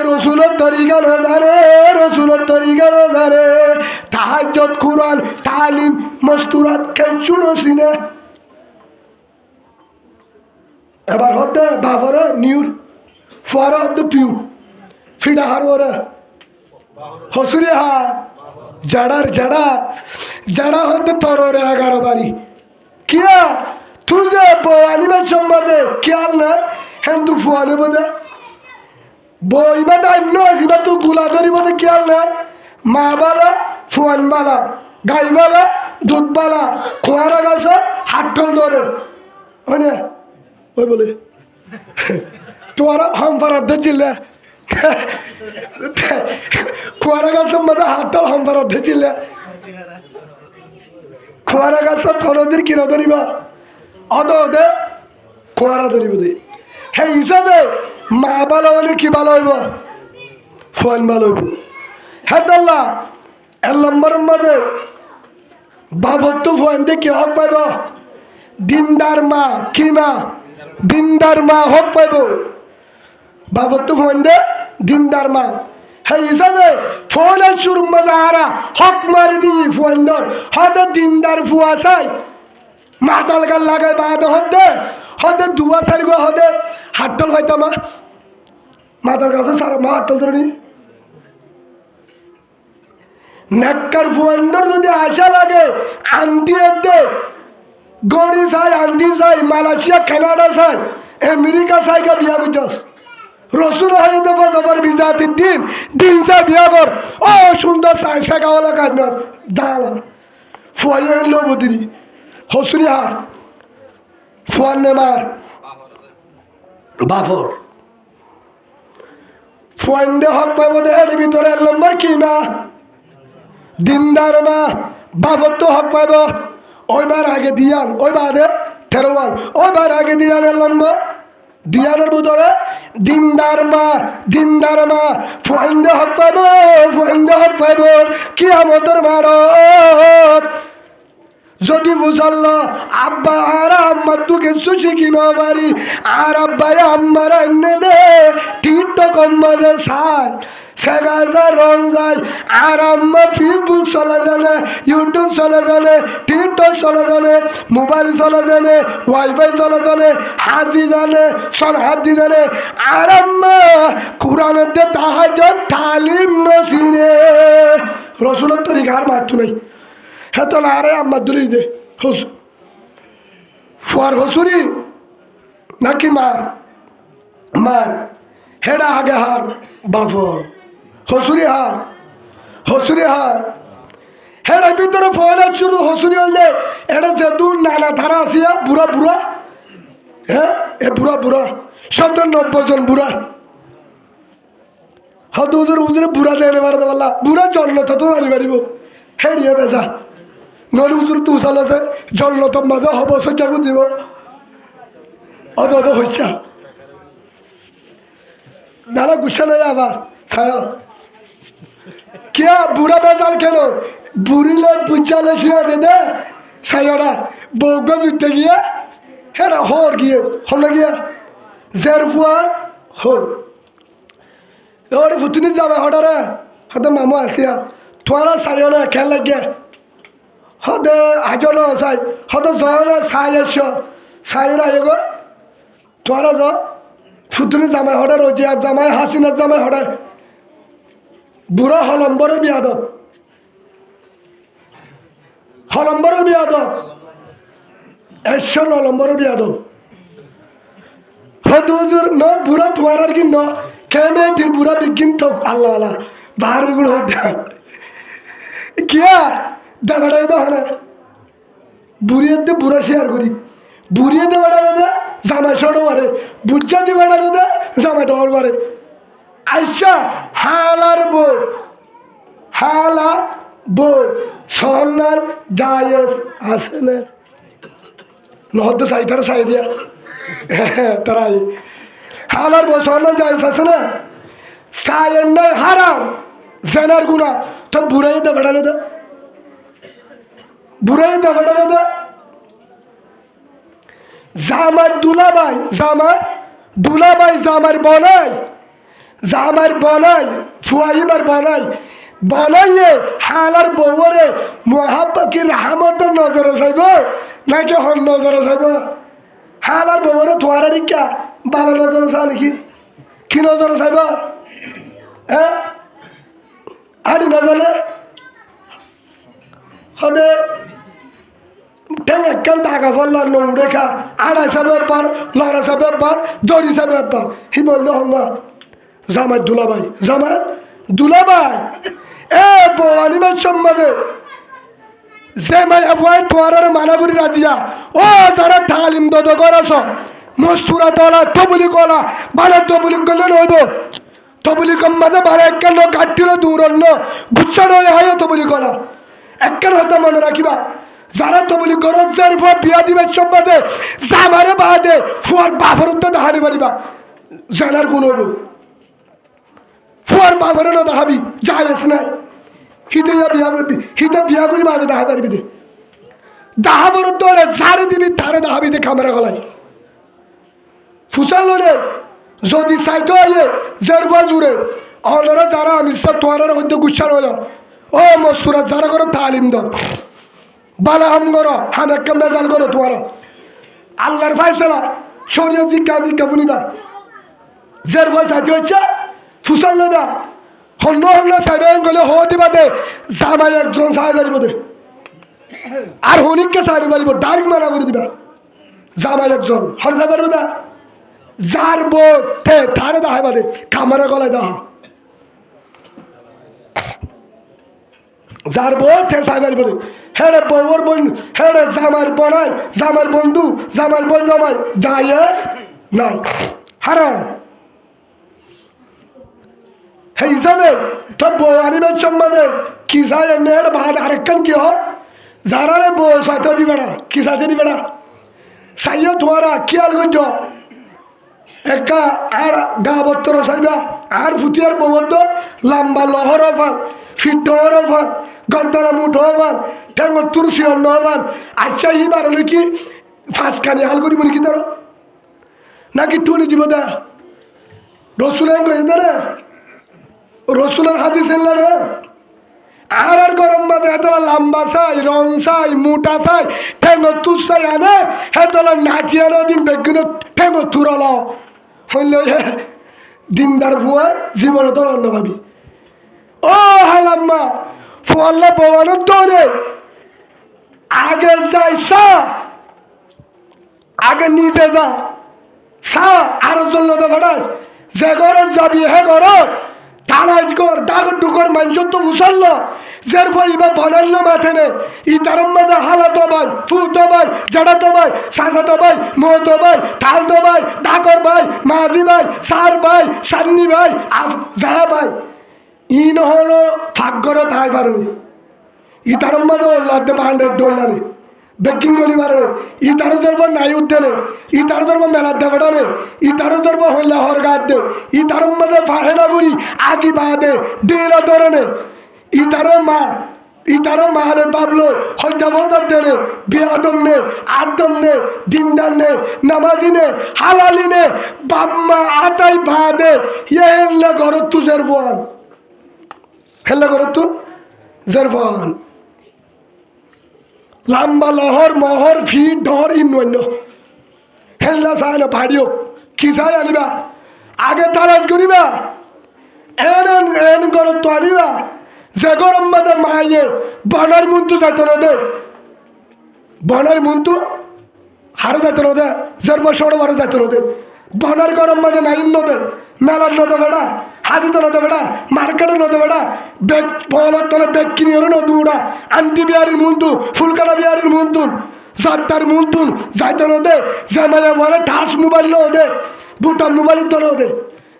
রসুলের তরিকা না জানে রসুলের তরিকা না জানে তাহাজ্জুদ কুরআন তালিম মস্তুরাত কিছু নসিনে এবার হতে বাবরে নিউর ফুয়ারা হতে পিউ ফিডা হারোরে হসুরি হার জড়া হতে তররে 11 বাড়ি কিয়া তুই যে বউ আনিবার সম্বন্ধে খেয়াল না হ্যাঁ তুই ফুয়ানি বোধে বইবা দান্য আসিবা তুই গুলা ধরিব খেয়াল না মা বালা ফুয়ান বালা গাই বালা দুধ বালা খোয়ারা গাছ হাটল ধরে হয় ওই বলে তোমার হাম পারার দিলে খোয়ারা গাছের মধ্যে হাতটাল হাম্পার ধেছিল খোয়ারা গাছত ফলদির কিনা ধরিবা অদ দে খোয়ারা ধরিব দে সেই হিসাবে মা ভালো হলে কি ভালো হইব ফোন ভালো হইব হ্যাঁ তাল্লা 1 নম্বরের মধ্যে বাবত্তু ফোন দিয়ে কি হক পাইব দিনদার মা কি মা দিনদার মা হক পাইব বাবত্তু ফোন দে দিনদার মা সেই হিসাবে ফোনের সুর মজা হারা হক মারি দি ফোন ধর হতে দিনদার ফুয়া চাই মাতাল গাল লাগাই বাদ হতে দুয়া চারি গো হতে হাটল হইতামা মাতাল গাছে সারা মা হাটল ধরে নেককার ফুয়ান্ডর যদি আশা লাগে আন্টি দে গড়ি চাই আন্টি চাই মালয়েশিয়া কানাডা চাই আমেরিকা চাইকে বিয়া করছস রসুল হয়ে দেবো তোমার বিজাতির দিন চা বিয়া কর ও সুন্দর চাই শেখাওয়ালা কাজ দাঁড়া ফুয়াই লবদিরি হসুরি হার ফুয়ান নেমার বাফর ফুয়াইন্দে হক পাইব দেহের ভিতরে 1 নম্বর কি মা দিনদার মা বাফর তো হক পাইব ওইবার আগে দিয়ান ওই বাদে 13 ওইবার আগে দিয়ান 1 নম্বর দিয়ানের ভিতরে দিনদার মা ফুয়াইন্দে হক পাইব কিয়ামতের মারত যদি বুঝাল আব্বা আর আম্মা তো কিছু শিখি না পারি আর আব্বাই আম্মার এনে দে টিকটক মাঝে সার সেগা যায় রং যায় আর আম্মা ফেসবুক চলে জানে ইউটিউব চলে জানে টিকটক চলে জানে মোবাইল চলে জানে ওয়াইফাই চলে জানে হাজি জানে সরহাদি জানে আর আম্মা কোরআনের দে তাহাজ্জুদ তালিম নসিনে রসুলের তরিকা আর মারতো নাই হ্যাঁ তো আরে আম্মা দুলি দে ফুয়ার হসুরি নাকি মার মার হেডা আগে হার বাফর হসুরি হার হেডা ভিতরে ফয়লা শুরু হসুরি হলে এটা যে দূর নানা ধারা আসিয়া বুড়া বুড়া হ্যাঁ এ বুড়া 90 জন বুড়া হয়তো উজুরে বুড়া দেনে পারতে পারলা বুড়া জন্ম তো জানি পারিব হেডিয়ে বেজা নইলে উজুর তো উচাল আছে জন্ম তো মাঝে হব সজ্জাকে দিব অত হইছা নানা গুসা নেই আবার ছায় কে বুড়া বেজাল কেন বুড়িলে বুঝালে শিয়া দে দে ছায়রা বৌগ জুতে গিয়ে হেরা হর গিয়ে হলে গিয়া জের ফুয়ার হর ওরে ফুতুনি যাবে হঠারে হয়তো মামা আসিয়া তোমারা ছায় না খেয়াল লাগিয়া হদে আজল চাই হদে জন চাই আস চাইরা এগো তোমারা য ফুতুনি জামাই হঠার রোজিয়া জামাই হাসিনার জামাই হঠার বুড়া হলম্বরের বিয়াদব ঈশ্বর হলম্বরের বিয়াদব হদুজুর ন বুড়া তোমার আর কি ন কেন দিন বুড়া বিজ্ঞান তো আল্লাহ আল্লাহ বাহারের গুলো দেখ কিয়া দেখাটাই তো হয় না বুড়িয়ে দিয়ে বুড়া শেয়ার করি বুড়িয়ে দিয়ে বেড়ালো দে জামাই সড়ো করে বুঝা দিয়ে বেড়ালো দে জামাই ডর করে আইসা হালার বউ সন্ন্যার জায়েজ আছে না নহত চাই তারা চাই দিয়া তারাই হালার বউ সন্ন্যার জায়েজ আছে না চায়ের নাই হারাম জেনার গুণা তো বুড়াই দিয়ে বেড়ালো দে জামার দুলাবাই জামার বনাই ফুয়াইবার বনাইয়ে হালার বউরে মহাপাকি রাহমতের নজরে চাইব নাকি হন নজরে চাইব হালার বউরে তোমার রিকা ভালো নজরে চাও নাকি কি নজরে চাইব হ্যাঁ আড়ি নজরে হদে ঠেঙ্গান টাকা ফেললার নৌড়ে খা আড়াইশো ব্যাপার লড়াইশো ব্যাপার দড়িশো ব্যাপার হি বললো হল না জামাই দুলাবাই এ বৌয়ানিবার সম্মাদে যে মাই আফওয়াই তোয়ারে মানা করি রাজিয়া ও যারা তালিম দদ করাছ মস্তুরা দলা তবলি কলা বালা তবলি করলে নইব তবলি কম মাঝে বালা একখান গাঠির দূরন্য গুচ্ছানো হয় তবলি কলা একখান হতে মনে রাখিবা যারা তবলি করো যার বিয়া দিবে সম্মাদে জামারে বাদে ফুয়ার বাফর উত্তর দাহানি পারিবা জানার গুণ হইব ফুয়ার বাফরে না দাহাবি যাই আছে নাই হিতে বিয়া করি বাদে দাহা পারবি দে দাহাবর উত্তরে যারে দিবি তারে দাহাবি দে খামারা গলায় ফুসাল রে যদি চাইতে আইয়ে জের ফুয়া জুড়ে অনরা যারা আমি সব তোমার হইতে গুচ্ছার হইল ও মস্তুরা যারা করো তালিম দাও বালা হাম করো হাম একটা মেজাল করো তোমার আল্লাহর ফাইসলা শরীয় জিজ্ঞা শুনিবা জের ভয় সাথে হচ্ছে ফুসাল নেবা হন্য সাইবে গেলে হো দিবা দে জামাই একজন সাই পারিব দে আর হনিককে সাইবে পারিব ডাইরেক্ট মানা করে দিবা জামাই একজন হর যা পারবো দা যার বোধে তারে দাহাইবা দে কামারা গলায় দাহা যার বউ ঠে সাইবার বলে হেড়ে বউর বন্ধু হেড়ে জামার বনাই জামার বন্ধু জামার বই জামাই জায়েজ নাই হারাম হে হিসাবে তো বউ আনিবার সম্বন্ধে কি চাই এর বাদ আরেকখান কি হয় যারা রে বউ সাথে দিবে না কি সাথে দিবে না চাইও তোমারা খেয়াল করছ একা আর গা বত্তর চাইবা আর ফুটিয়ার ববদ্ধ লম্বা লহর হবান ফিট হবান গদ্দারা মুঠ হবান ঠেঙ্গ তুরসি অন্য হবান আচ্ছা ই বারলে কি ফাঁসখানি হাল করিব নাকি তার নাকি টুনি দিব দা রসুলের কয়ে দে রসুলের হাদিস এল না আর গরম বাদে হেতলা লম্বা চাই রং চাই মোটা চাই ঠেঙ্গ তুর চাই আনে হেতলা নাচিয়ার দিন বেগুন ঠেঙ্গ তুরল হইল দিনদার ফুয়ার জীবনে তোর অন্য ভাবি ও হালাম্মা ফুয়াল্লা বওয়ানোর দৌড়ে আগে যাই সা আগে নিজে যা সা আরো জন্য তো ভাড়াস যে ঘরত যাবি হে ঘরত তালাজ কর ডাগর ডুকর মানুষ তো উছাল্ল যের ফইবা বনাল্য মাথে নে ই তারম মাঝে হালা তো ভাই ফু তো ভাই জড়া তো ভাই সাজা তো ভাই মো তো ভাই তাল তো ভাই ডাকর ভাই মাঝি ভাই সার ভাই সান্নি ভাই যা ভাই ই নহলো ভাগ্যর তাই পারবি ই তারম মাঝে লাদে $100 বেকিং গলি পারে ই তারো জর্ব নাই উদ্দেনে ই তার জর্ব মেলার দেবটানে ই তারো জর্ব হইলা হর গাদ দে ই তারম মাঝে ফাহেনা করি আগি বাদে ডেলা ধরনে ই তারো মালে বাবলো হত্যা বন্ধ দেনে বিয়াদম নে আদম নে দিনদার নে নামাজি নে হালালি নে বাম্মা আতাই বাদে ইয়ে হেল্লা ঘরত তু জেরফান হেল্লা ঘরত তু জেরফান লম্বা লহর মহর ফি ডর ইন্য হেল্লা চাই না ভাড়িও কি চাই আনিবা আগে তালাজ করিবা এন গরত তো আনিবা যে গরম মাঝে মাইয়ে বনার মুন্তু যাইতে না দে বনার মুন্তু হারে যাইতে না দে জের বছর বারে যাইতে না দে বনার গরম মাঝে নাই নদে মেলার নদে বেড়া হাজিতে নদে বেড়া মার্কেটে নদে বেড়া বেগ বলার তলে বেগ কিনে নদী উড়া আন্টি বিহারির মুন্তুন ফুলকাটা বিহারির মুন্তুন সাতটার মুন্তুন যাইতে নদে যে মাইয়া বলে ঠাস মোবাইল নদে বুটার মোবাইল তো নদে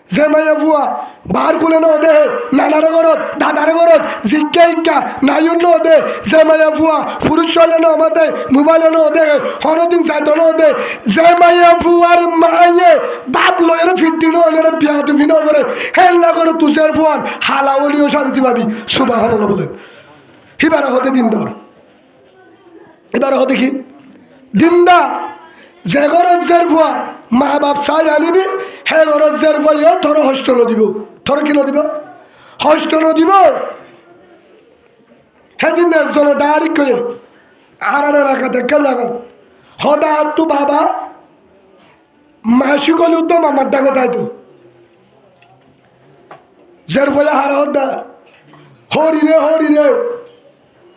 যে মাইয়া বুয়া বার খুলে নদে নানারে ঘরত দাদারে ঘরত জিজ্ঞা ইজ্ঞা নাইন নদে যে মাইয়া বুয়া পুরুষ চলে নদে মোবাইলে নদে হরদিন যাইতে নদে যে মাইয়া বুয়ার মাইয়ে বাপ লয়ের ফিরতি নদে বিয়া তুমি নগরে হেল্লা করে তুষের ফুয়ান হালাওলিও শান্তি পাবি সুবাহ বলেন এবারে হতে দিনদার এবারে হতে কি দিনদা যে ঘরত জের ফুয়া মা বাপ চাই আনিবি হে ঘরত জের ফুয়াইও তোর হস্ত দিব তোর কি দিব হস্ত দিব সেদিন একজনে ডাইরেক্ট করে আর এলাকা থেকে জায়গা হদা তু বাবা মাসি গলি উদ্যম আমার ডাকে তাই তো জের ফুয়া হারা হদ্দা হরি রে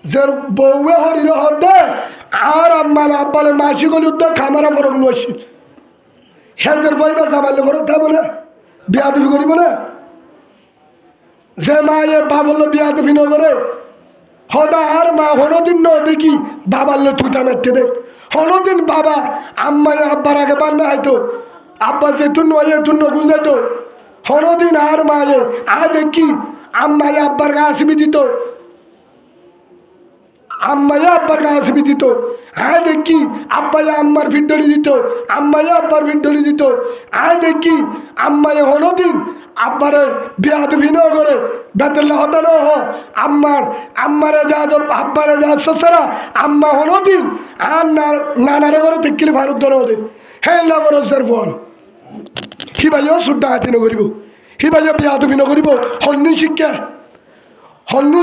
জের বউয়ে হরি রে হদ্দা আর আম্মালে আব্বালে মাসি গলি উদ্যোগ খামারা ফরক নসি হেজের বইবা জামাইলে ফরক থাকবো না বিয়া দুফি করিব না যে মায়ে বাবলে বিয়া দুফি নগরে হদা আর মা হনদিন ন দেখি বাবালে থুটা মেটে দে হনদিন বাবা আম্মায়ে আব্বার আগে বান্না হয়তো আব্বা যেতুন নয় এতুন নগুন যেত হনদিন আর মায়ে আ দেখি আম্মায়ে আব্বার গা আসবি দিত আম্মাইয়া আব্বার কাছে দিত হ্যাঁ দেখি আব্বাইয়া আম্মার ফিডলি দিত আম্মাইয়া আব্বার ফিডলি দিত হ্যাঁ দেখি আম্মাইয়া হলো দিন আব্বারে বিয়া দুফি ন করে বেতলা হতো ন হ আম্মারে যা আব্বারে যা সসরা আম্মা হলো দিন আর নানারে করে দেখিলে ভারত ধরে ওদের হ্যাঁ লগর স্যার ফোন হি ভাইও সুদ্ধা হাতি নকরিব হি ভাইও বিয়া দুফি নকরিব হন্নি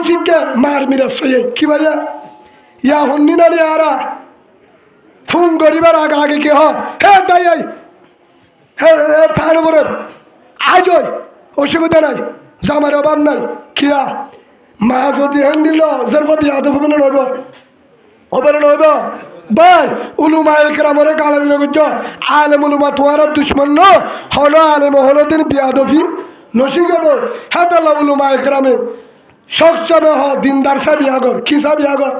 শিক্ষা মার মিরা সয়ে কি ভাইয়া ইয়া হন্নি না রে আরা ফোন করিবার আগে কি হে তাই হে থান বরের আজ অসুবিধা নাই জামার অভাব নাই কিয়া মা যদি হেন দিল যেরফ বিয়া দেব না নইব ওবেন নইব ভাই উলুমা একরামরে গালের নগজ আলেম উলুমা তোমার দুশ্মন ন হলো আলেম হলো দিন বিয়া দফি নসি গেব হ্যাঁ উলুমা একরামে সব দিনদার সা বিয়া কর কি সা বিয়া কর